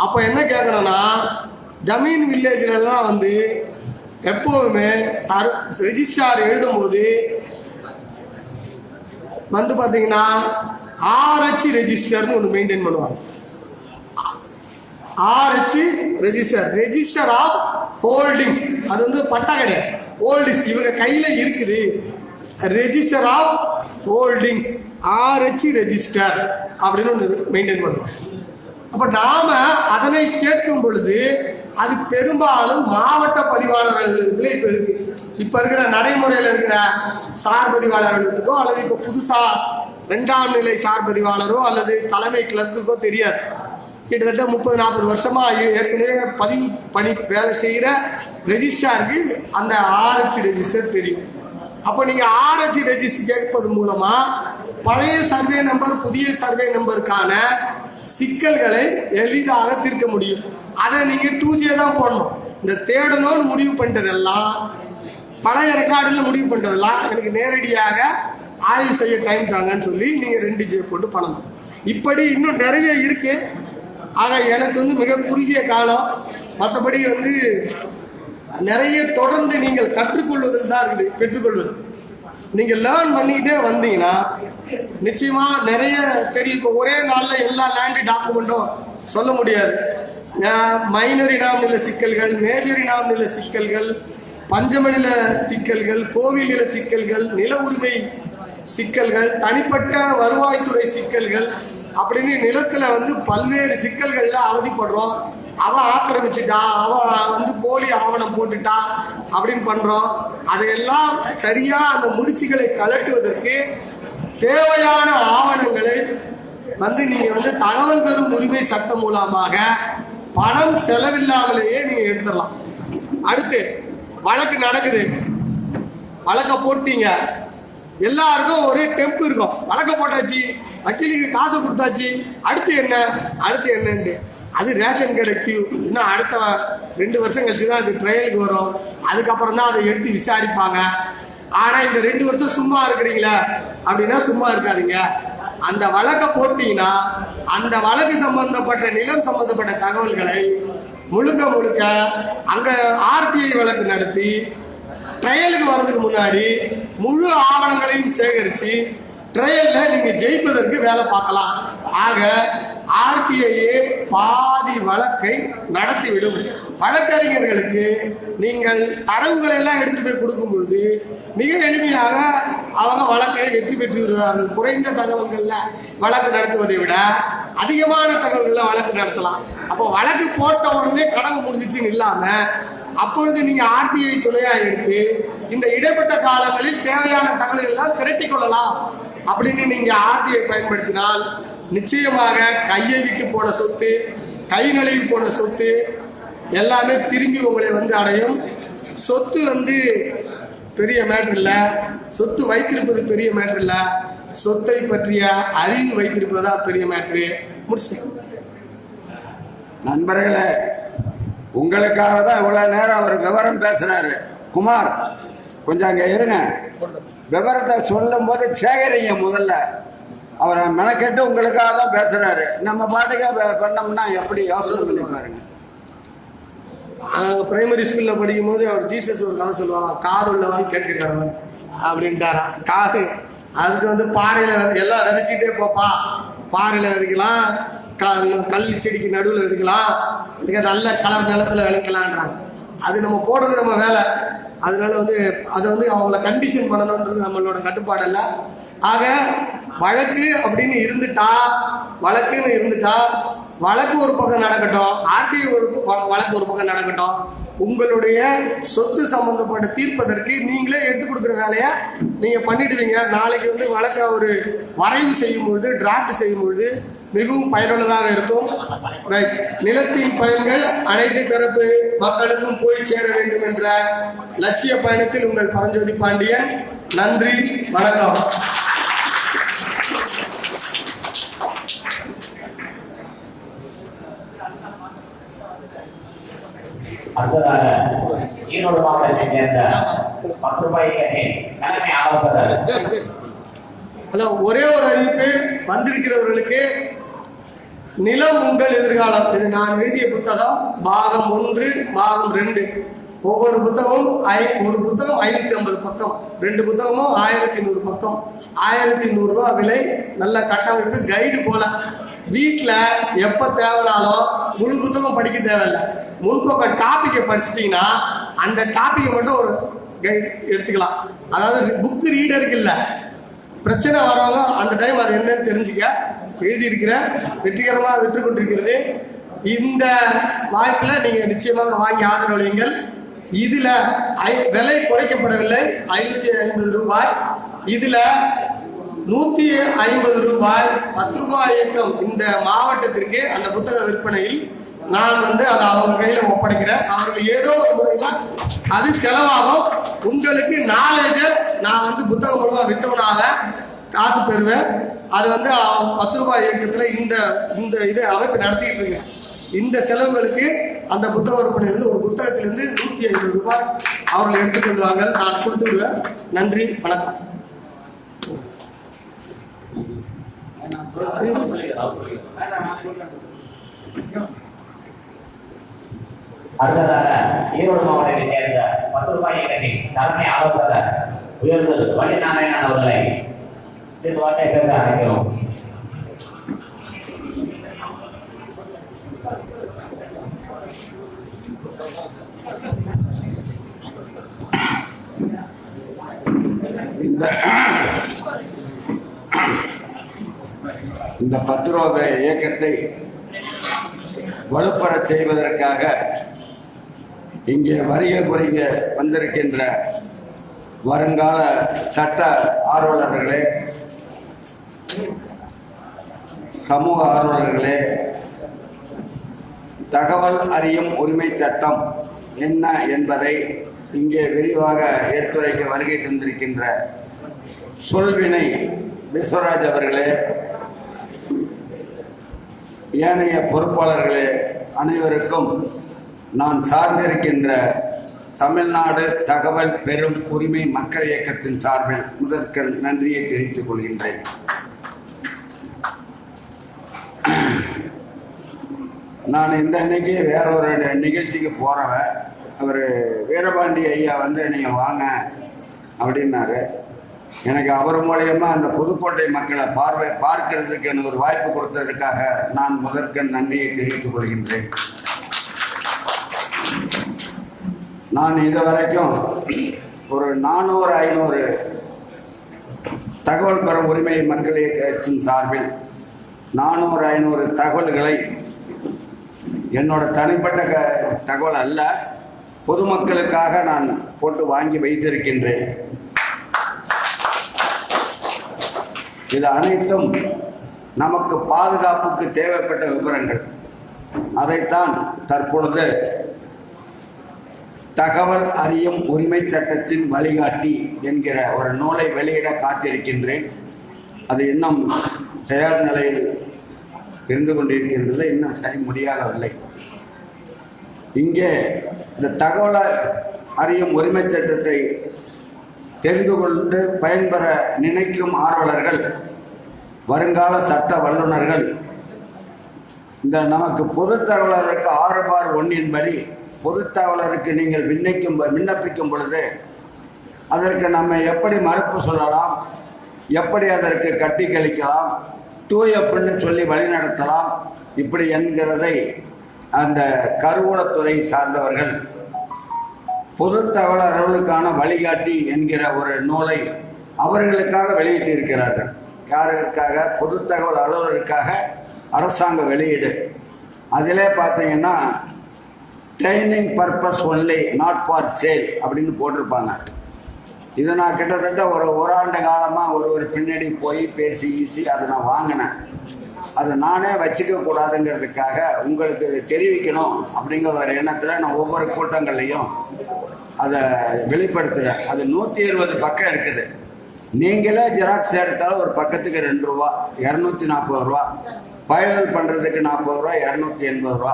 S1: அப்போ என்ன கேட்கணும்னா, ஜமீன் வில்லேஜ்லாம் வந்து எப்போவுமே ரெஜிஸ்ட்ரார் எழுதும்போது வந்து பார்த்தீங்கன்னா RH ரெஜிஸ்டர்னு ஒன்று மெயின்டைன் பண்ணுவாங்க. RH register, register of holdings, அது வந்து பட்டா கிடையாது, ஹோல்டிங்ஸ் இவங்க கையில் இருக்குது. Register of holdings RH register அப்படின்னு ஒன்று மெயின்டைன் பண்ணுவோம். அப்போ நாம் அதனை கேட்கும் பொழுது அது பெரும்பாலும் மாவட்ட பதிவாளர்களுக்கு இப்போ இருக்கு. இப்போ இருக்கிற நடைமுறையில் இருக்கிற சார் பதிவாளர்களுக்கோ அல்லது இப்போ புதுசாக 2ஆம் நிலை சார் பதிவாளரோ அல்லது தலைமை கிளர்க்குக்கோ தெரியாது. கிட்டத்தட்ட 30-40 வருஷமாக ஏற்கனவே பதிவு பணி வேலை செய்கிற ரெஜிஸ்ட்ராருக்கு அந்த RH ரெஜிஸ்டர் தெரியும். அப்போ நீங்கள் RH ரெஜிஸ்டர் கேட்பது மூலமாக பழைய சர்வே நம்பர் புதிய சர்வே நம்பருக்கான சிக்கல்களை எளிதாக தீர்க்க முடியும். அதை நீங்கள் 2J தான் போடணும். இந்த தேடணும்னு முடிவு பண்ணுறதெல்லாம், பழைய ரெக்கார்டில் முடிவு பண்ணுறதெல்லாம் எனக்கு நேரடியாக ஆய்வு செய்ய டைம் தாங்கன்னு சொல்லி நீங்கள் 2J போட்டு பண்ணணும். இப்படி இன்னும் நிறைய இருக்குது. ஆக எனக்கு வந்து மிக குறுகிய காலம், மற்றபடி வந்து நிறைய தொடர்ந்து நீங்கள் கற்றுக்கொள்வதில் தான் இருக்குது, பெற்றுக்கொள்வது. நீங்கள் லேர்ன் பண்ணிக்கிட்டே வந்தீங்கன்னா நிச்சயமாக நிறைய தெரியும். இப்போ ஒரே நாளில் எல்லா லேண்டு டாக்குமெண்ட்டும் சொல்ல முடியாது. மைனர் இனாம் நில சிக்கல்கள், மேஜர் இனாம் நில சிக்கல்கள், பஞ்சமநில சிக்கல்கள், கோவில் நில சிக்கல்கள், நில உரிமை சிக்கல்கள், தனிப்பட்ட வருவாய்த்துறை சிக்கல்கள் அப்படின்னு நிலத்தில் வந்து பல்வேறு சிக்கல்களில் அவதிப்படுறோம். அவன் ஆக்கிரமிச்சிட்டா, அவன் வந்து போலி ஆவணம் போட்டுட்டா அப்படின்னு பண்ணுறோம். அதையெல்லாம் சரியாக அந்த முடிச்சுகளை கலட்டுவதற்கு தேவையான ஆவணங்களை வந்து நீங்கள் வந்து தகவல் பெறும் உரிமை சட்டம் மூலமாக பணம் செலவில்லாமலேயே நீங்கள் எடுத்துடலாம். அடுத்து வழக்கு நடக்குது, வழக்கை போட்டீங்க, எல்லாருக்கும் ஒரு டெம்ப் இருக்கும். வழக்கை போட்டாச்சு, வக்கீலுக்கு காசு கொடுத்தாச்சு, அடுத்து என்னன்ட்டு அது ரேஷன் கடை கியூ. இன்னும் அடுத்த 2 வருஷம் கழிச்சு தான் அது ட்ரையலுக்கு வரும். அதுக்கப்புறம் தான் அதை எடுத்து விசாரிப்பாங்க. ஆனால் இந்த 2 வருஷம் சும்மா இருக்கிறீங்களா அப்படின்னா சும்மா இருக்காதீங்க. அந்த வழக்கை போட்டீங்கன்னா அந்த வழக்கு சம்பந்தப்பட்ட நிலம் சம்பந்தப்பட்ட தகவல்களை முழுக்க அங்கே ஆர்டிஐ வழக்கு நடத்தி ட்ரையலுக்கு வர்றதுக்கு முன்னாடி முழு ஆவணங்களையும் சேகரித்து ட்ரையலில் நீங்கள் ஜெயிப்பதற்கு வேலை பார்க்கலாம். ஆக ஆர்டிஐயே பாதி வழக்கை நடத்திவிடும். வழக்கறிஞர்களுக்கு நீங்கள் தரவுகளை எல்லாம் எடுத்துகிட்டு போய் கொடுக்கும்பொழுது மிக எளிமையாக அவங்க வழக்கை வெற்றி பெற்று வருவார்கள். குறைந்த தகவல்களில் வழக்கு நடத்துவதை விட அதிகமான தகவல்களில் வழக்கு நடத்தலாம். அப்போ வழக்கு போட்ட உடனே கடமை முடிஞ்சிச்சுன்னு இல்லாமல் அப்பொழுது நீங்கள் ஆர்டிஐ துணையாக எடுத்து இந்த இடைப்பட்ட காலங்களில் தேவையான தகவல்கள் எல்லாம் திரட்டி கொள்ளலாம். அப்படின்னு நீங்கள் ஆர்டிஐ பயன்படுத்தினால் நிச்சயமாக கையை விட்டு போன சொத்து, கை நழுவி போன சொத்து எல்லாமே திரும்பி உங்களை வந்து அடையும். சொத்து வந்து பெரிய மேட்ரு இல்லை, சொத்து வைத்திருப்பது பெரிய மேட்ரு இல்லை, சொத்தை பற்றிய அறிவு வைத்திருப்பது தான் பெரிய மேட்ரு. முடிச்சிட்டேன்.
S2: நண்பர்களே, உங்களுக்காக தான் இவ்வளோ நேரம் அவர் விவரம் பேசுகிறாரு. குமார், கொஞ்சம் அங்கே இருங்க. விவரத்தை சொல்லும் போது சேகரிங்க. முதல்ல அவரை மெனக்கெட்டு உங்களுக்காக தான் பேசுகிறாரு. நம்ம பாட்டுக்கு பண்ணோம்னா எப்படி யோசனை பண்ணி பாருங்க.
S1: பிரைமரி ஸ்கூலில் படிக்கும் போது அவர் ஜீசஸ் ஒரு கதை சொல்லுவாராம், காது உள்ளவன் கேட்கிறவன் அப்படின்ட்டாரான். காது அதுக்கு வந்து பாறையில் எல்லாம் விதைச்சிட்டே போப்பா, பாறையில் விதைக்கலாம், கல் செடிக்கு நடுவில் விதைக்கலாம், நல்ல கலர் நிலத்தில் விளைக்கலான்றாங்க. அது நம்ம போடுறது நம்ம வேலை. அதனால வந்து அதை வந்து அவங்கள கண்டிஷன் பண்ணணுன்றது நம்மளோட கட்டுப்பாடு இல்லை. ஆக வழக்கு அப்படின்னு வழக்குன்னு இருந்துட்டா வழக்கு ஒரு பக்கம் நடக்கட்டும், ஆர்டிஐ வழக்கு ஒரு பக்கம் நடக்கட்டும். உங்களுடைய சொத்து சம்பந்தப்பட்ட தீர்ப்பதற்கு நீங்களே எடுத்து கொடுக்குற வேலையை நீங்கள் பண்ணிடுவீங்க. நாளைக்கு வந்து வழக்கை ஒரு வரைவு செய்யும் பொழுது, டிராஃப்ட் செய்யும் பொழுது மிகவும் பயனுள்ளதாக இருக்கும். ரைட். நிலத்தின் பயன்கள் அனைத்து தரப்பு மக்களுக்கும் போய் சேர வேண்டும் என்ற லட்சிய பயணத்தில் உங்கள் பரஞ்சோதி பாண்டியன். நன்றி, வணக்கம்.
S3: அடுத்ததாக ஈரோடு மாவட்டத்தைச் சேர்ந்த 10 ரூபாய் தலைமை ஆலோசகர்.
S1: ஹலோ, ஒரே ஒரு அறிவிப்பு. வந்திருக்கிறவர்களுக்கு நிலம் உங்கள் எதிர்காலம், இது நான் எழுதிய புத்தகம், பாகம் 1, பாகம் 2. ஒவ்வொரு புத்தகமும் ஒரு புத்தகம் 550 பக்கம், 2 புத்தகமும் 1100 பக்கம், 1100 ரூபா விலை. நல்ல கட்டமைப்பு கைடு போல. வீட்டில் எப்போ தேவைனாலும் முழு புத்தகம் படிக்க தேவையில்லை. முன்பக்கம் டாப்பிக்கை படிச்சிட்டிங்கன்னா அந்த டாப்பிக்கை மட்டும் ஒரு கைடு எடுத்துக்கலாம். அதாவது புக்கு ரீடருக்கு இல்லை, பிரச்சனை வரவங்க அந்த டைம் அது என்னன்னு தெரிஞ்சுக்க எழுதியிருக்கிற வெற்றிகரமாக விற்று கொண்டிருக்கிறது. இந்த வாய்ப்பில் நீங்கள் நிச்சயமாக வாங்கி ஆதரவளியுங்கள். இதில் விலை குறைக்கப்படவில்லை, 550 ரூபாய். இதில் 150 ரூபாய் 10 ரூபாய் இயக்கம் இந்த மாவட்டத்திற்கு அந்த புத்தக விற்பனையில் நான் வந்து அதை அவங்க கையில் ஒப்படைக்கிறேன். அவர்கள் ஏதோ ஒரு முறையில் அது செலவாகும். உங்களுக்கு நாலேஜை நான் வந்து புத்தகம் மூலமாக விற்றவனாக காசு பெறுவேன். அது வந்து 10 ரூபாய் இயக்கத்தில் இந்த இதை அமைப்பு நடத்திக்கிட்டு இருக்கேன். இந்த செலவுகளுக்கு அந்த புத்தக விற்பனையிலிருந்து ஒரு புத்தகத்திலிருந்து 150 ரூபாய் அவர்கள் எடுத்துக்கொள்வாங்க. நான் கொடுத்து விடுவேன். நன்றி, வணக்கம்.
S3: அடுத்ததாக ஈரோடு மாவட்டத்தைச் சேர்ந்த 10 ரூபாய் இயக்கத்தின் தலைமை ஆலோசகர் உயர்வு வள்ளிநாராயணன் அவர்களை சிறு வார்த்தை பேச அழைக்கிறோம்.
S2: இந்த 10 ரூபா இயக்கத்தை வலுப்பெறச் செய்வதற்காக இங்கே வருகை புரிங்க வந்திருக்கின்ற வருங்கால சட்ட ஆர்வலர்களே, சமூக ஆர்வலர்களே, தகவல் அறியும் உரிமை சட்டம் என்ன என்பதை இங்கே விரிவாக எடுத்துரைக்க வருகை தந்திருக்கின்ற சொல்வினை விஸ்வராஜ் அவர்களே, ஏனைய பொறுப்பாளர்களே, அனைவருக்கும் நான் சார்ந்திருக்கின்ற தமிழ்நாடு தகவல் பெறும் உரிமை மக்கள் இயக்கத்தின் சார்பில் முதற்கண் நன்றியை தெரிவித்துக் கொள்கின்றேன். நான் இந்த அன்னைக்கு வேற ஒரு நிகழ்ச்சிக்கு போகிறவன், அவர் வீரபாண்டி ஐயா வந்து நீங்கள் வாங்க அப்படின்னாரு. எனக்கு அவர் மூலயமா அந்த புதுக்கோட்டை மக்களை பார்க்கறதுக்கு எனக்கு ஒரு வாய்ப்பு கொடுத்ததற்காக நான் முதற்கண் நன்றியை தெரிவித்துக் கொள்கின்றேன். நான் இதுவரைக்கும் ஒரு 400-500 தகவல் பெறும் உரிமை மக்கள் இயக்கத்தின் சார்பில் 400-500 தகவல்களை என்னோட தனிப்பட்ட தகவல் அல்ல, பொதுமக்களுக்காக நான் போட்டு வாங்கி வைத்திருக்கின்றேன். இது அனைத்தும் நமக்கு பாதுகாப்புக்கு தேவைப்பட்ட விவரங்கள். அதைத்தான் தற்பொழுது தகவல் அறியும் உரிமை சட்டத்தின் வழிகாட்டி என்கிற ஒரு நூலை வெளியிட காத்திருக்கின்றேன். அது இன்னும் தயார் நிலையில் இருந்து கொண்டிருக்கின்றது, இன்னும் சரி முடியாகவில்லை. இங்கே இந்த தகவல் அறியும் உரிமை சட்டத்தை தெரிந்து கொண்டு பயன்பெற நினைக்கும் ஆர்வலர்கள், வருங்கால சட்ட வல்லுநர்கள், இந்த நமக்கு பொது தகவலருக்கு 6/1 படி பொது தகவலருக்கு நீங்கள் விண்ணப்பிக்கும் பொழுது அதற்கு நம்ம எப்படி மறுப்பு சொல்லலாம், எப்படி அதற்கு கட்டி கழிக்கலாம், தூயப்புன்னு சொல்லி வழிநடத்தலாம், இப்படி என்கிறதை அந்த கருவூலத்துறை சார்ந்தவர்கள் பொது தகவலர்களுக்கான வழிகாட்டி என்கிற ஒரு நூலை அவர்களுக்காக வெளியிட்டு இருக்கிறார்கள். யாருக்காக? பொது தகவல் அலுவலருக்காக அரசாங்க வெளியீடு. அதிலே பார்த்தீங்கன்னா training purpose only, not for sale அப்படின்னு போட்டிருப்பாங்க. இது நான் கிட்டத்தட்ட ஒரு ஆண்டு காலமாக ஒரு பின்னாடி போய் பேசி அதை நான் வாங்கினேன். அதை நானே வச்சுக்க கூடாதுங்கிறதுக்காக உங்களுக்கு தெரிவிக்கணும் அப்படிங்கிற ஒரு எண்ணத்தில் நான் ஒவ்வொரு கூட்டங்கள்லையும் அதை வெளிப்படுத்துகிறேன். அது 120 பக்கம் இருக்குது. நீங்களே ஜெராக்ஸ் எடுத்தாலும் ஒரு பக்கத்துக்கு 2 ரூபா, 240 ரூபா. ஃபைனல் பண்ணுறதுக்கு 40 ரூபா, 280 ரூபா.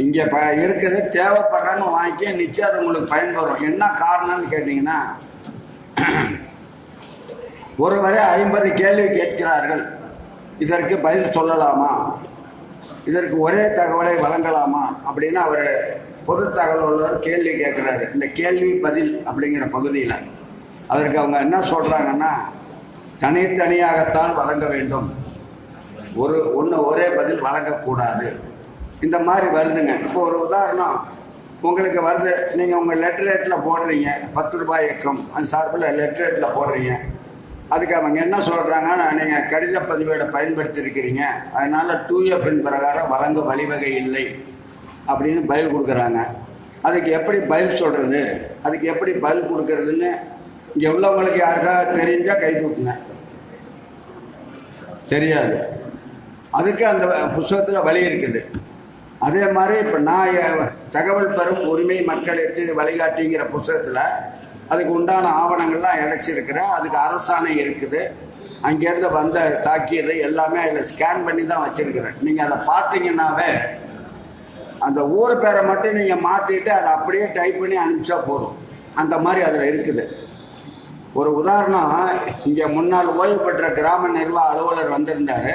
S2: இங்கே இருக்குது. தேவைப்படுறாங்க வாங்கிக்க, நிச்சயம் அது உங்களுக்கு பயன்படும். என்ன காரணம்னு கேட்டிங்கன்னா, ஒருவரே 50 கேள்வி கேட்கிறார்கள். இதற்கு பதில் சொல்லலாமா, இதற்கு ஒரே தகவலை வழங்கலாமா அப்படின்னு அவர் பொது தகவல் கேள்வி கேட்குறாரு. இந்த கேள்வி பதில் அப்படிங்கிற பகுதியில் அதற்கு அவங்க என்ன சொல்கிறாங்கன்னா, தனித்தனியாகத்தான் வழங்க வேண்டும், ஒரே பதில் வழங்கக்கூடாது. இந்த மாதிரி வருதுங்க. இப்போ ஒரு உதாரணம் உங்களுக்கு வருது. நீங்கள் உங்கள் லெட்டரேட்டில் போடுறீங்க, 10 ரூபாய் இயக்கம் அந்த சார்பில் லெட்டரேட்டில் போடுறீங்க. அதுக்கு அவங்க என்ன சொல்கிறாங்கன்னா, நீங்கள் கடித பதிவேடை பயன்படுத்தியிருக்கிறீங்க, அதனால் 2F பிரகாரம் வழங்க வழிவகை இல்லை அப்படின்னு பதில் கொடுக்குறாங்க. அதுக்கு எப்படி பதில் சொல்கிறது, அதுக்கு எப்படி பதில் கொடுக்கறதுன்னு இங்கே உள்ளவங்களுக்கு யாருக்காக தெரிஞ்சால் கை தூக்குங்க. தெரியாது. அதுக்கு அந்த புத்தகத்தில் வழி இருக்குது. அதே மாதிரி இப்போ நான் தகவல் பெறும் உரிமை மக்களுக்கு வழிகாட்டிங்கிற புத்தகத்தில் அதுக்கு உண்டான ஆவணங்கள்லாம் இழைச்சிருக்கிறேன். அதுக்கு அரசாணை இருக்குது. அங்கேருந்து வந்த தாக்கியதை எல்லாமே அதில் ஸ்கேன் பண்ணி தான் வச்சுருக்கிறேன். நீங்கள் அதை பார்த்தீங்கன்னாவே அந்த ஊர் பேரை மட்டும் நீங்கள் மாற்றிட்டு அதை அப்படியே டைப் பண்ணி அனுப்பிச்சா போதும். அந்த மாதிரி அதில் இருக்குது. ஒரு உதாரணம், இங்கே முன்னாள் ஓய்வு பெற்ற கிராம நிர்வாக அலுவலர் வந்திருந்தார்.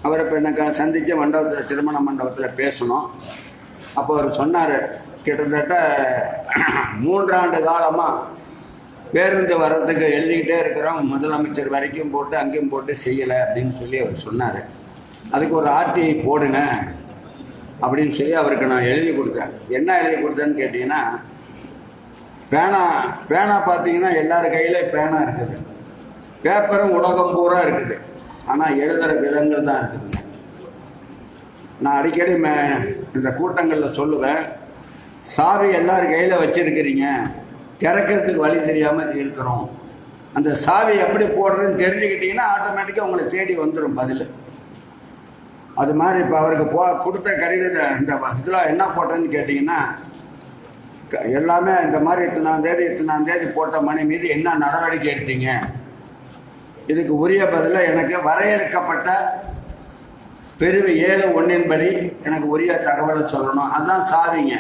S2: அவர் இப்போ எனக்கு சந்தித்த மண்டபத்தில், திருமண மண்டபத்தில் பேசணும். அப்போ அவர் சொன்னார், கிட்டத்தட்ட 3 ஆண்டு காலமாக பேருந்து வர்றதுக்கு எழுதிக்கிட்டே இருக்கிறோம், முதலமைச்சர் வரைக்கும் போட்டு அங்கேயும் போட்டு செய்யலை அப்படின்னு சொல்லி அவர் சொன்னார். அதுக்கு ஒரு RTI போடுங்க அப்படின்னு சொல்லி அவருக்கு நான் எழுதி கொடுத்தேன். என்ன எழுதி கொடுத்தேன்னு கேட்டிங்கன்னா, பேனா பார்த்தீங்கன்னா எல்லார் கையில பேனா இருக்குது, பேப்பரும் உலகம் பூரா இருக்குது. ஆனால் எழுதுகிற விதங்கள் தான் இருக்குதுங்க. நான் அடிக்கடி இந்த கூட்டங்களில் சொல்லுவேன், சாவி எல்லார் கையில் வச்சுருக்கிறீங்க, திறக்கிறதுக்கு வழி தெரியாமல் இருக்கிறோம். அந்த சாவி எப்படி போடுறதுன்னு தெரிஞ்சுக்கிட்டிங்கன்னா ஆட்டோமேட்டிக்காக உங்களை தேடி வந்துடும் பதில். அது மாதிரி இப்போ அவருக்கு கொடுத்த கடிதத்தை இந்த இதில் என்ன போட்டேன்னு கேட்டிங்கன்னா, எல்லாமே இந்த மாதிரி இத்தனாம் தேதி போட்ட மணி மீது என்ன நடவடிக்கை எடுத்தீங்க, இதுக்கு உரிய பதிலாக எனக்கு வரையறுக்கப்பட்ட பிரிவு 7(1) படி எனக்கு உரிய தகவலை சொல்லணும். அதுதான் சாவிங்க.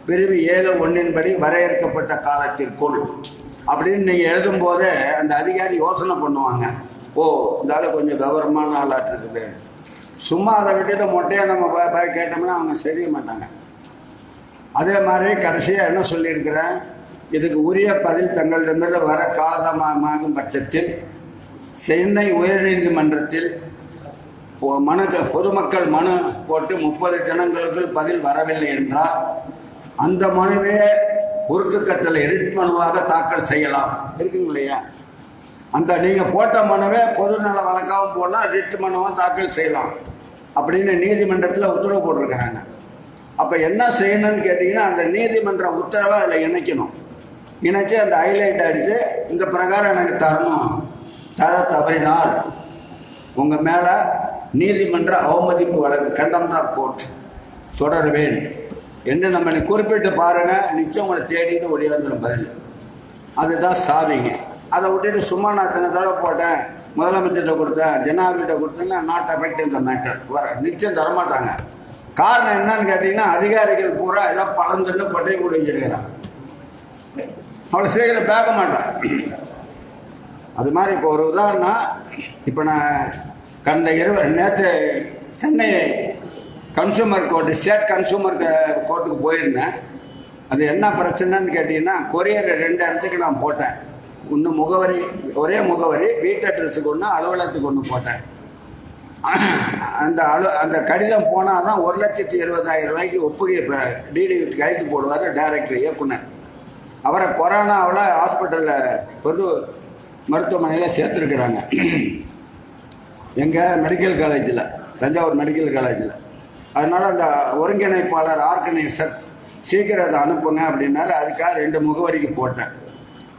S2: பிரிவு 7(1) படி வரையறுக்கப்பட்ட காலத்திற்குள் அப்படின்னு நீங்கள் எழுதும்போதே அந்த அதிகாரி யோசனை பண்ணுவாங்க, ஓ இந்த ஆள் கொஞ்சம் விவரமான ஆளாட்டு இருக்குது. சும்மா அதை விட்டுட்டு மொட்டையாக நம்ம கேட்டோம்னா அவங்க செய்ய மாட்டாங்க. அதே மாதிரி கடைசியாக என்ன சொல்லியிருக்கிறேன், இதுக்கு உரிய பதில் தங்களிடமிருந்து வர காலதாமமாகும் பட்சத்தில் சென்னை உயர்நீதிமன்றத்தில் பொதுமக்கள் மனு போட்டு 30 தினங்களுக்குள் பதில் வரவில்லை என்றால் அந்த மனுவே உறுத்துக்கட்டளை ரிட் மனுவாக தாக்கல் செய்யலாம். இருக்குங்க இல்லையா? அந்த நீங்கள் போட்ட மனுவை பொதுநல வழக்காகவும் போடலாம், ரிட் மனுவாக தாக்கல் செய்யலாம் அப்படின்னு நீதிமன்றத்தில் உத்தரவு போட்டிருக்கிறாங்க. அப்போ என்ன செய்யணும்னு கேட்டிங்கன்னா, அந்த நீதிமன்ற உத்தரவை அதில் இணைக்கணும். இணைச்சி அந்த ஹைலைட் அடித்து இந்த பிரகாரம் எனக்கு தரணும், தர தவறினால் உங்கள் மேலே நீதிமன்ற அவமதிப்பு வழக்கு கண்டெம்ட் ஆஃப் கோர்ட் தொடருவேன் என்று நம்ம குறிப்பிட்டு பாருங்கள். நிச்சயம் உங்களை தேடிட்டு ஒடியாந்துடும் பதில். அதுதான் சாவிங்க. அதை விட்டுட்டு சும்மா நான் இத்தனை தடவை போட்டேன், முதலமைச்சர்கிட்ட கொடுத்தேன், ஜனாதிபதிகிட்ட கொடுத்தேன்னா நாட் அஃபெக்ட் இந்த மேட்டர் நிச்சயம் தரமாட்டாங்க. காரணம் என்னன்னு கேட்டிங்கன்னா, அதிகாரிகள் பூரா எல்லாம் பழந்துன்னு கொட்டை கூட வச்சிருக்கிறான், அவ்வளோ சீக்கிரம் பேக்க மாட்டான். அது மாதிரி இப்போ ஒரு உதாரணம், இப்போ நான் கடந்த நேற்று Chennai consumer court, state consumer கோர்ட்டுக்கு போயிருந்தேன். அது என்ன பிரச்சனைன்னு கேட்டிங்கன்னா, கொரியர் 2 இடத்துக்கு நான் போட்டேன். ஒன்று முகவரி, ஒரே முகவரி, வீட்டு அட்ரஸுக்கு ஒன்று, அலுவலகத்துக்கு ஒன்று போட்டேன். அந்த கடிதம் போனால் தான் 1,70,000 ரூபாய்க்கு ஒப்புகை டிடி கைது போடுவார் டைரக்டர் இயக்குனர். அவரை கொரோனாவில் ஹாஸ்பிட்டலில் பொது மருத்துவமனையில் சேர்த்துருக்குறாங்க, எங்கள் மெடிக்கல் காலேஜில், தஞ்சாவூர் மெடிக்கல் காலேஜில். அதனால் அந்த ஒருங்கிணைப்பாளர் ஆர்கனைசர் சீக்கிரம் அதை அனுப்புங்க அப்படின்னாரு. அதுக்காக 2 முகவரிக்கு போட்டேன்.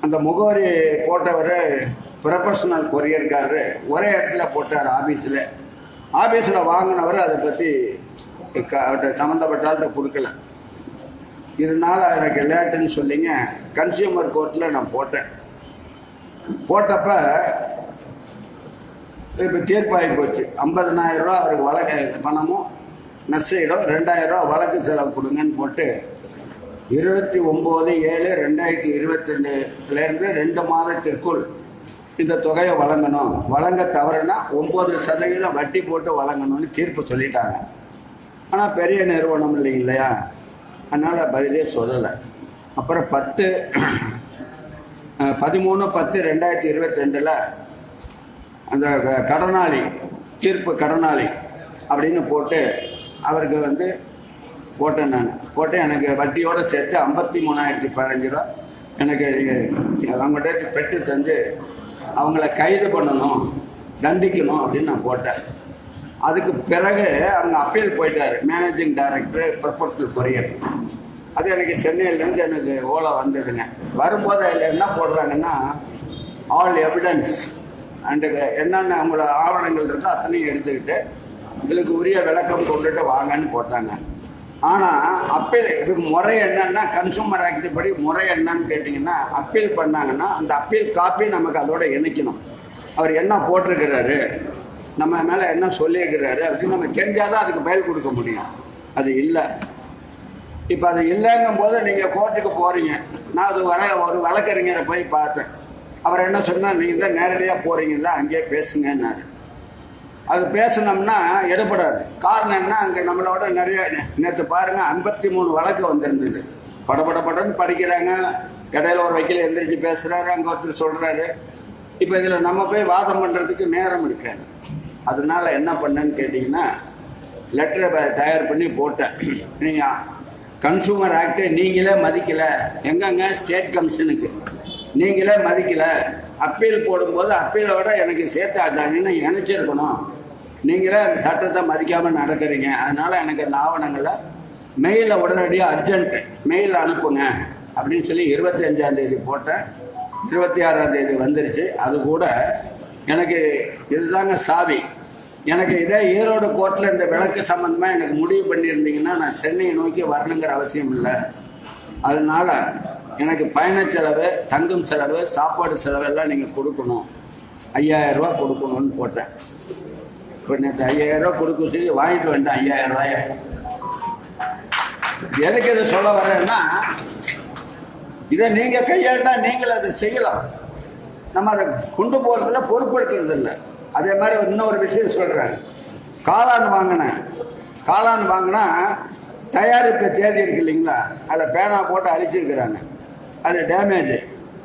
S2: அந்த முகவரி போட்டவர் ப்ரொஃபஷனல் கொரியர்காரரு ஒரே இடத்துல போட்டார் ஆஃபீஸில். ஆஃபீஸில் வாங்கினவர் அதை பற்றி அவர்கிட்ட சம்மந்தப்பட்டால்கிட்ட கொடுக்கல. இதனால் எனக்கு லேட்டுன்னு சொல்லிங்க கன்சியூமர் கோர்ட்டில் நான் போட்டேன். போட்டப்போ இப்போ தீர்ப்பாகி போச்சு. 50,000 ரூபா அவருக்கு வழக்கு பணமும் நஷ்டம், 2,000 ரூபா வழக்கு செலவு கொடுங்கன்னு போட்டு 29/7/2022 2 மாதத்திற்குள் இந்த தொகையை வழங்கணும், வழங்க தவறுனா 9% வட்டி போட்டு வழங்கணும்னு தீர்ப்பு சொல்லிட்டாங்க. ஆனால் பெரிய நிறுவனம் இல்லையா, அதனால் பதிலே சொல்லலை. அப்புறம் 13/10/2022 அந்த கடனாளி தீர்ப்பு கடனாளி அப்படின்னு போட்டு அவருக்கு போட்டேன். நான் போட்டு எனக்கு வட்டியோடு சேர்த்து 53,015 ரூபா எனக்கு அவங்கள்ட்ட பெற்று தந்து அவங்கள கைது பண்ணணும், தண்டிக்கணும் அப்படின்னு நான் போட்டேன். அதுக்கு பிறகு அவங்க அப்பீல் போயிட்டார், மேனேஜிங் டைரக்டர் ப்ரொஃபஷனல் கொரியர். அது எனக்கு சென்னையிலேருந்து எனக்கு ஓலை வந்ததுங்க. வரும்போது அதில் என்ன போடுறாங்கன்னா, ஆல் எவிடன்ஸ் அண்டு என்னென்ன அவங்களோட ஆவணங்கள் இருக்கோ அத்தனையும் எடுத்துக்கிட்டு இதுக்கு உரிய விளக்கம் கொண்டுட்டு வாங்கன்னு போட்டாங்க. ஆனால் அப்பீல் இதுக்கு முறை என்னன்னா, கன்சூமர் ஆக்ட் படி முறை என்னன்னு கேட்டிங்கன்னா, அப்பீல் பண்ணாங்கன்னா அந்த அப்பீல் காப்பி நமக்கு அதோட இணைக்கணும். அவர் என்ன போட்டிருக்கிறாரு, நம்ம மேலே என்ன சொல்லியிருக்கிறாரு அப்படின்னு நம்ம தெரிஞ்சால் தான் அதுக்கு பதில் கொடுக்க முடியும். அது இல்லை. இப்போ அது இல்லைங்கும் போது நீங்கள் கோர்ட்டுக்கு போகிறீங்க. நான் அது ஒரு வழக்கறிஞரை போய் பார்த்தேன். அவர் என்ன சொன்னால், நீங்கள் தான் நேரடியாக போகிறீங்களா, அங்கேயே பேசுங்கன்னாரு. அது பேசினோம்னா எடுபடாது. காரணம் என்ன, அங்கே நம்மளோட நிறைய நேற்று பாருங்கள் 53 வழக்கு வந்திருந்தது. படன்னு படிக்கிறாங்க, இடையில ஒரு வக்கீல் எந்திரிச்சு பேசுகிறாரு, அங்கே ஒருத்தர் சொல்கிறாரு. இப்போ இதில் நம்ம போய் வாதம் பண்ணுறதுக்கு நேரம் இருக்காது. அதனால என்ன பண்ணேன்னு கேட்டிங்கன்னா, லெட்டரை தயார் பண்ணி போட்டேன். நீங்கள் கன்சூமர் ஆக்டை நீங்களே மதிக்கலை. எங்கங்க ஸ்டேட் கமிஷனுக்கு நீங்களே மதிக்கலை. அப்பீல் போடும்போது அப்பீலோட எனக்கு சேர்த்து அதானு இணைச்சிருக்கணும். நீங்களே அந்த சட்டத்தை மதிக்காமல் நடக்கிறீங்க. அதனால் எனக்கு அந்த ஆவணங்களை மெயிலில் உடனடியாக அர்ஜென்ட் மெயில் அனுப்புங்க அப்படின்னு சொல்லி 25ஆம் தேதி போட்டேன். 26ஆம் தேதி வந்துருச்சு. அது கூட எனக்கு இதுதாங்க சாவி. எனக்கு இதே ஈரோடு கோர்ட்டில் இந்த விளக்கு சம்மந்தமாக எனக்கு முடிவு பண்ணியிருந்தீங்கன்னா நான் சென்னையை நோக்கி வரணுங்கிற அவசியம் இல்லை. அதனால் எனக்கு பயண செலவு, தங்கும் செலவு, சாப்பாடு செலவெல்லாம் நீங்கள் கொடுக்கணும், 5000 ரூபா கொடுக்கணும்னு போட்டேன். கொஞ்சம் 5000 ரூபா கொடுக்க சொல்லி வாங்கிட்டு வந்துட்டேன் 5000 ரூபாய. எதுக்கு இதை சொல்ல வரேன்னா, இதை நீங்கள் கையாண்டா நீங்கள் அதை செய்யலாம். நம்ம அதை கொண்டு போகிறதில்ல, பொறுப்படுத்துறது இல்லை. அதே மாதிரி இன்னொரு விஷயம் சொல்கிறேன். காளான் வாங்கினா தயாரிப்பு தேதி இருக்கு இல்லைங்களா, அதில் பேனா போட்டு அழிச்சிருக்கிறாங்க. அது டேமேஜு.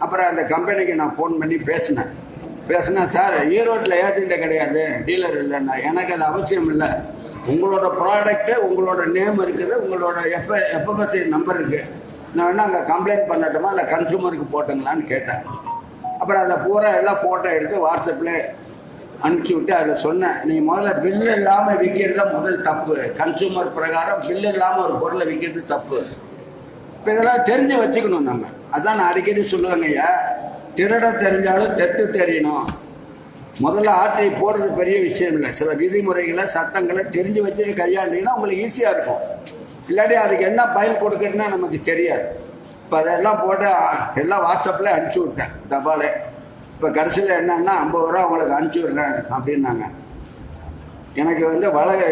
S2: அப்புறம் அந்த கம்பெனிக்கு நான் ஃபோன் பண்ணி பேசினேன். சார், ஈரோட்டில் ஏஜெண்ட்டே கிடையாது, டீலர் இல்லைன்னா. எனக்கு அது அவசியம் இல்லை. உங்களோட ப்ராடக்ட்டு, உங்களோட நேம் இருக்குது, உங்களோட எஃப்எம்எஸ்சி நம்பர் இருக்குது. நான் வேணால் அங்கே கம்ப்ளைண்ட் பண்ணட்டுமா இல்லை கன்சூமருக்கு போட்டுங்களான்னு கேட்டேன். அப்புறம் அதை பூரா எல்லாம் ஃபோட்டோ எடுத்து வாட்ஸ்அப்பில் அனுப்பிச்சி விட்டு அதில் சொன்னேன், நீ முதல்ல பில்லு இல்லாமல் விற்கிறது தான் முதல் தப்பு. கன்சூமர் பிரகாரம் பில்லு இல்லாமல் ஒரு பொருளை விற்கிறது தப்பு. இப்போ இதெல்லாம் தெரிஞ்சு வச்சுக்கணும் நம்ம. அதான் நான் அடிக்கடி சொல்லுவேங்க, ஐயா, திருட தெரிஞ்சாலும் தெத்து தெரியணும். முதல்ல ஆர்டிஐ போடுறது பெரிய விஷயம் இல்லை. சில விதிமுறைகளை, சட்டங்களை தெரிஞ்சு வச்சுட்டு கையாண்டிங்கன்னா உங்களுக்கு ஈஸியாக இருக்கும். இல்லாட்டி அதுக்கு என்ன பயன் கொடுக்குறதுன்னா நமக்கு தெரியாது. இப்போ அதெல்லாம் போட்டு எல்லாம் வாட்ஸ்அப்பில் அனுப்பிச்சி விட்டேன், தபாலே. இப்போ கடைசியில் என்னன்னா 50 ரூபா உங்களுக்கு அனுப்பிச்சி விட்றேன் அப்படின்னாங்க. எனக்கு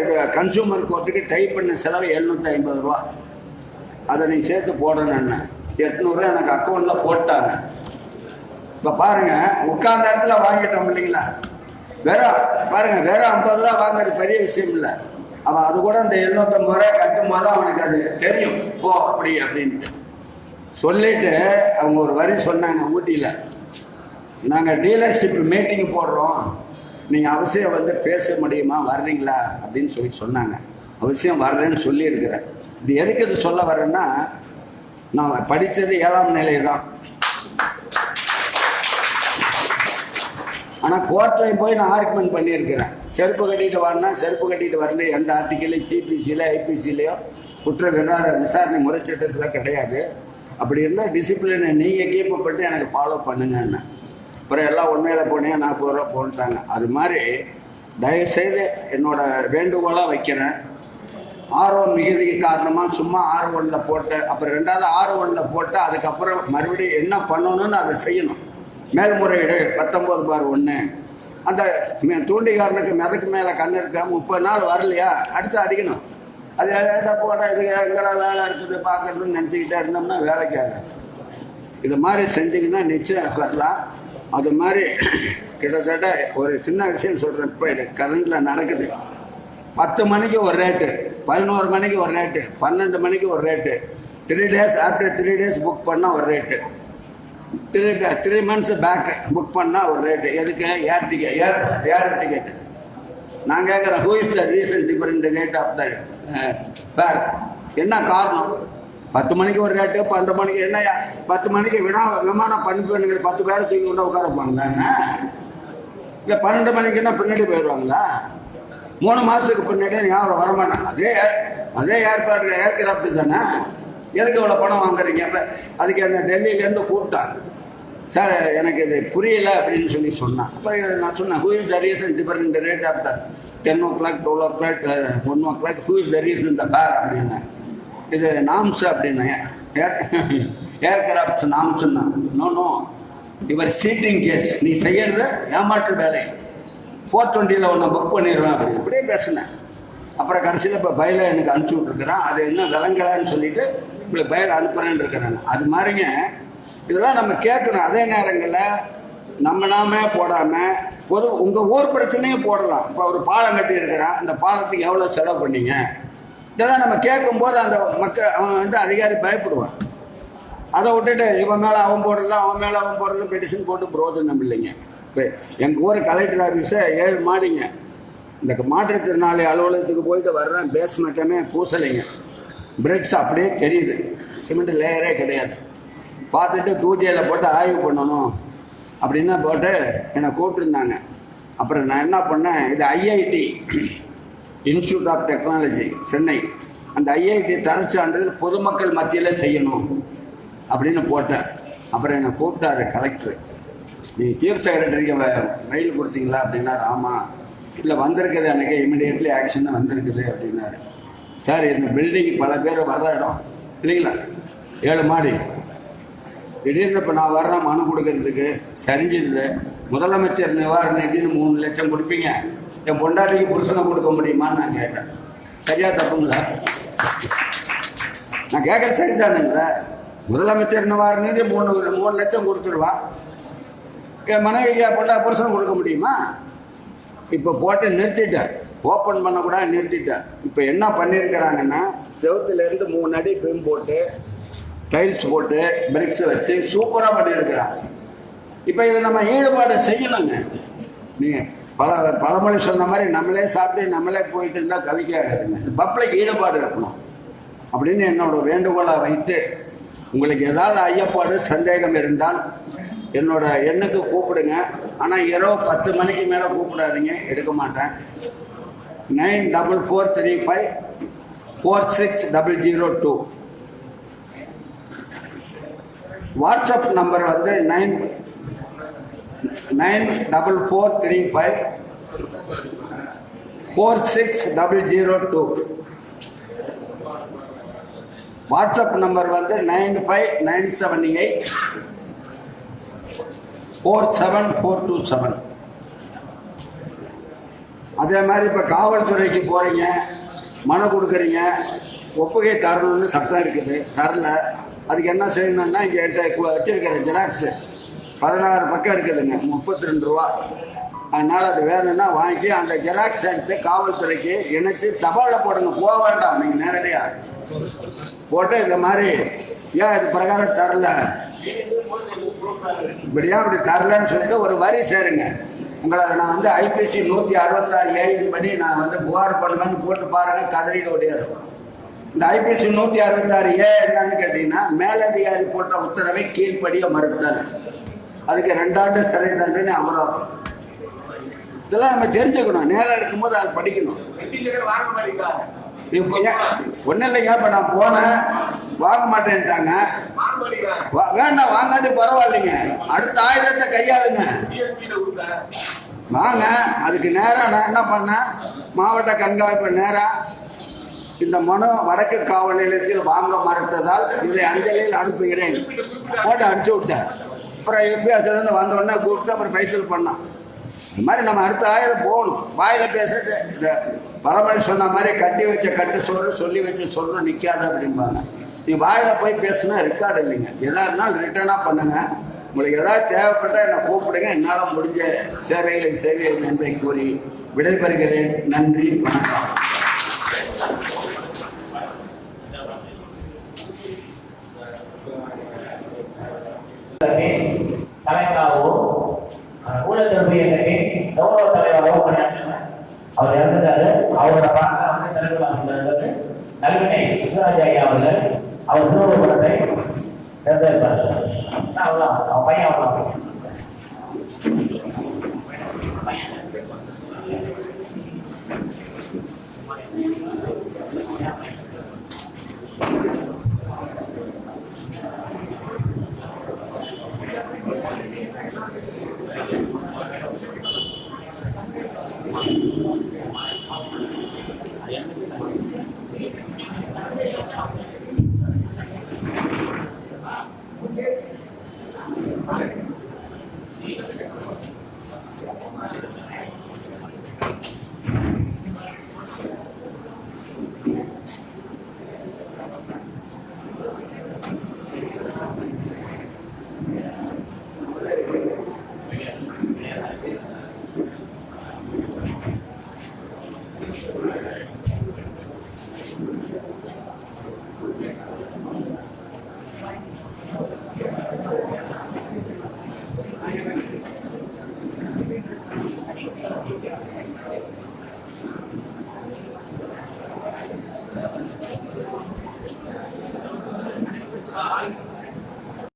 S2: இது கன்சூமர் கோர்ட்டுக்கு டைப் பண்ண செலவு 750 ரூபா. அதை நீ சேர்த்து போடணுன்னு 800 எனக்கு அக்கௌண்ட்டில் போட்டாங்க. இப்போ பாருங்கள், உட்கார்ந்த இடத்துல வாங்கிட்டோம் இல்லைங்களா. வெறும் 50 ரூபா வாங்குறது பெரிய விஷயம் இல்லை. அவன் அது கூட அந்த 750 ரூபா கட்டும் போது அவனுக்கு அது தெரியும், ஓ அப்படி அப்படின்ட்டு சொல்லிட்டு அவங்க ஒரு வரி சொன்னாங்க. ஊட்டியில் நாங்கள் டீலர்ஷிப் மீட்டிங் போடுறோம், நீங்கள் அவசியம் பேச முடியுமா, வர்றீங்களா அப்படின்னு சொன்னாங்க. அவசியம் வர்றேன்னு சொல்லியிருக்கிறேன். இது எதுக்கு இது சொல்ல வரேன்னா, நான் படித்தது 7ஆம் நிலை தான். ஆனால் கோர்ட்லையும் போய் நான் ஆர்குமெண்ட் பண்ணியிருக்கிறேன். செருப்பு கட்டிட்டு வரனா செருப்பு கட்டிட்டு வரணும். எந்த ஆர்டிக்கலையும் சிபிசியில் ஐபிசிலையோ குற்ற விசாரணை முறைச்சட்டத்தில் கிடையாது. அப்படி இருந்தால் டிசிப்ளினை நீங்கள் கீப்பப்பட்டு எனக்கு ஃபாலோ பண்ணுங்கன்னு. அப்புறம் எல்லாம் உண்மையில் போனீங்க 40 ரூபா போன்ட்டாங்க. அது மாதிரி தயவுசெய்து என்னோட வேண்டுகோளாக வைக்கிறேன். R1 மிகுதிக்கு காரணமாக சும்மா R1 போட்டு, அப்புறம் 2வது R1 போட்டு அதுக்கப்புறம் மறுபடியும் என்ன பண்ணணும்னு அதை செய்யணும். மேல்முறையீடு 19/1. அந்த தூண்டிகாரனுக்கு மிதக்கு மேலே கண் இருக்க 30 நாள் வரலையா, அடுத்து அடிக்கணும். அது போட இது எங்கடா வேலை இருக்குது பார்க்குறதுன்னு நினச்சிக்கிட்டே இருந்தோம்னா வேலைக்கு ஆகாது. இது மாதிரி செஞ்சிங்கன்னா நிச்சயம் வரலாம். அது மாதிரி கிட்டத்தட்ட ஒரு சின்ன விஷயம் சொல்கிறேன். இப்போ இது கரண்டில் நடக்குது. 10 மணிக்கு ஒரு ரேட்டு, 11 மணிக்கு ஒரு ரேட்டு, 12 மணிக்கு ஒரு rate, 3 days after 3 days book பண்ணால் ஒரு ரேட்டு, 3 months பேக் புக் பண்ணால் ஒரு ரேட்டு. எதுக்கு? Air ticket. நான் கேட்குறேன், who is the reason different rate of the fare? என்ன காரணம்? 10 மணிக்கு ஒரு ரேட்டு, 12 மணிக்கு என்ன? 10 மணிக்கு விமானம் பணிப்பெண்கள் 10 பேரை தூக்கி கொண்டு உட்கார வைப்பாங்களாங்க? இல்லை 12 மணிக்குன்னா பின்னாடி போயிடுவாங்களா? 3 மாதத்துக்கு பின்னாடி ஞாபகம் வரமாட்டாங்க. அதே ஏர்கிராஃப்ட் தானே. எதுக்கு இவ்வளோ பணம் வாங்குறீங்க? இப்போ அதுக்கு என்ன டெல்லியிலேருந்து கூப்பிட்டான். சார் எனக்கு இது புரியலை அப்படின்னு சொன்னான். அப்புறம் நான் சொன்னேன், who is the reason different rate of the 10 o'clock, 12 o'clock, 1 o'clock, who is the reason the fare அப்படின்னா. இது நாம்ஸ் அப்படின்னா ஏர்கிராஃப்ட் நாம்ஸ்ன்னா. நோ இவர் சீட்டிங் கேஸ், நீ செய்யறது ஏமாற்று வேலை. 420 ஒன்று புக் பண்ணிடுவேன் அப்படியே பேசினேன். அப்புறம் கடைசியில் இப்போ பயில எனக்கு அனுப்பிச்சி விட்ருக்குறான். அது இன்னும் விளங்கலைன்னு சொல்லிட்டு இப்படி பயில அனுப்புறேன்னு இருக்கிறாங்க. அது மாதிரிங்க இதெல்லாம் நம்ம கேட்கணும். அதே நேரங்களில் நாமே போடாமல் உங்கள் ஊர் பிரச்சனையும் போடலாம். இப்போ ஒரு பாலம் கட்டி இருக்கிறான், அந்த பாலத்துக்கு எவ்வளோ செலவு பண்ணீங்க, இதெல்லாம் நம்ம கேட்கும்போது அந்த அவன் அதிகாரி பயப்படுவான். அதை விட்டுட்டு இவன் மேலே அவன் போடுறது பெட்டிஷன் போட்டு புரோஜனம் இல்லைங்க. இப்போ எங்கள் ஊர் கலெக்டர் ஆஃபீஸை 7 மாடிங்க. இந்த மாற்றுத்திறனாளி அலுவலகத்துக்கு போயிட்டு வர்றேன், பேஸ்மெண்ட்டுமே பூசலைங்க. பிரேக்ஸ் அப்படியே தெரியுது, சிமெண்ட் லேயரே கிடையாது. பார்த்துட்டு 2Jல போட்டு ஆய்வு பண்ணணும் அப்படின்னா போட்டு என்னை கூப்பிட்டுருந்தாங்க. அப்புறம் நான் என்ன பண்ணேன், இது IIT institute of technology Chennai, அந்த IIT தரச்சான்றிதழ் பொதுமக்கள் மத்தியில் செய்யணும் அப்படின்னு போட்டேன். அப்புறம் என்னை கூப்பிட்டாரு கலெக்டர், நீ சீஃப் செக்ரட்டரிக்கு மெயில் கொடுத்தீங்களா அப்படின்னாரு. ஆமாம். இல்லை வந்திருக்குது, எனக்கு இமிடியேட்லி ஆக்ஷன் வந்திருக்குது அப்படின்னாரு. சார் இந்த பில்டிங் பல பேர் வர்ற இடம் இல்லைங்களா, 7 மாடி, திடீர்னு இப்போ நான் வர்றேன் மனு கொடுக்கறதுக்கு சரிஞ்சிடுது. முதலமைச்சர் நிவாரண நிதினு 3 லட்சம் கொடுப்பீங்க, என் பொண்டாட்டிக்கு புருஷனை கொடுக்க முடியுமான்னு நான் கேட்டேன். சரியா தப்புங்களா? நான் கேட்குற சரிதானுங்களா? முதலமைச்சர் நிவாரண நிதி 3 லட்சம் கொடுத்துருவான், என் மனைவிக்கு பொண்டா புருஷனை கொடுக்க முடியுமா? இப்போ போட்டு நிறுத்திட்டேன், ஓப்பன் பண்ணக்கூடாது நிறுத்திட்டேன். இப்போ என்ன பண்ணியிருக்கிறாங்கன்னா, செவத்துலேருந்து 3 அடி பீம் போட்டு டைல்ஸ் போட்டு பிரிக்ஸ் வச்சு சூப்பராக பண்ணியிருக்கிறாங்க. இப்போ இதை நம்ம ஈடுபாடு செய்யணுங்க. நீங்கள் பழமொழி சொன்ன மாதிரி நம்மளே சாப்பிட்டு நம்மளே போயிட்டு இருந்தால் கவிக்காதுங்க. பப்ளிக் ஈடுபாடு இருக்கணும் அப்படின்னு என்னோட வேண்டுகோளை வைத்து, உங்களுக்கு ஏதாவது ஐயப்பாடு சந்தேகம் இருந்தால் என்னோட எண்ணுக்கு கூப்பிடுங்க. ஆனால் இரவு 10 மணிக்கு மேலே கூப்பிடாதீங்க, எடுக்க மாட்டேன். 9445460002. வாட்ஸ்அப் நம்பர் வந்து 9445460002. வாட்ஸ்அப் நம்பர் வந்து 9597847427. அதே மாதிரி இப்போ காவல்துறைக்கு போகிறீங்க, மனு கொடுக்குறீங்க, ஒப்புகை தரணும்னு சட்டம் இருக்குது, தரல. அதுக்கு என்ன செய்யணும்னா, இங்கே வச்சிருக்கிற ஜெராக்ஸு 16 பக்கம் இருக்குதுங்க, 32 ரூபா. அதனால் அது வேணும்னா வாங்கி அந்த ஜெராக்ஸ் எடுத்து காவல்துறைக்கு இணைச்சி தபாலில் போடுங்க. போக வேண்டாம், நீங்கள் நேரடியாக போட்டு இந்த மாதிரி ஏன் இது பிரகாரம் தரல, இப்படியா இப்படி தரலன்னு சொல்லிட்டு ஒரு வரி சேருங்க. உங்களை நான் வந்து IPC 166A படி நான் வந்து புகார் பண்ணுவேன்னு போட்டு பாருங்கள், கதறிட முடியாது. இந்த IPC 166A என்னன்னு கேட்டீங்கன்னா, மேலதிகாரி போட்ட உத்தரவை கீழ்ப்படிய மறுத்தல், அதுக்கு 2 ஆண்டு சிறை தண்டனை அபராதம். இதெல்லாம் நம்ம தெரிஞ்சுக்கணும், நேரம் இருக்கும்போது அது படிக்கணும். ஒன்றும் இல்லைங்க, இப்போ நான் போனேன் வாங்க மாட்டேன்ட்டாங்க, வேண்டாம் வாங்காட்டி பரவாயில்லைங்க, அடுத்த ஆயுதத்தை கையாளுங்க வாங்க. அதுக்கு நேராக நான் என்ன பண்ணேன், மாவட்ட கண்காணிப்பு நேராக இந்த மனு வடக்கு காவல் நிலையத்தில் வாங்க மறுத்ததால் இதை அஞ்சலில் அனுப்புகிறேன் போட்டு அனுப்பிச்சி விட்டேன். அப்புறம் எஸ்பிஆர்லேருந்து வந்த உடனே கூப்பிட்டு அப்புறம் பைசல் பண்ணான். இந்த மாதிரி நம்ம அடுத்த ஆயுதம் போகணும். வாயில் பேசுறது இந்த பழமொழி சொன்ன மாதிரி கட்டி வச்ச கட்டு சோறு சொல்லி வச்ச சொல்லு நிற்காது அப்படிம்பாங்க. நீ வாயில் போய் பேசுனா ரெக்கார்டு இல்லைங்க. எதாக இருந்தாலும் ரிட்டர்னாக பண்ணுங்க. உங்களுக்கு ஏதாவது தேவைப்பட்டால் என்னை கூப்பிடுங்க, என்னால் முடிஞ்ச சேவைகளை செய்வேன் என்பதை கூறி விடைபெறுகிறேன். நன்றி, வணக்கம்.
S3: தலைவராகவும் ஊழல் இயக்கத்தின் கௌரவ தலைவராகவும் பணியாற்றினார். அவர் இறந்துட்டாரு. அவரோட தலைவராக நல்வினை கிருஷ்ணராஜ் ஐயா அவர்கள் அவர் திருவள்ளுவரத்தை தேர்ந்தெடுப்பார். அவ்வளோதான், அவன் பையன் அவ்வளோதான். ஆ, வாங்கிக்கோ.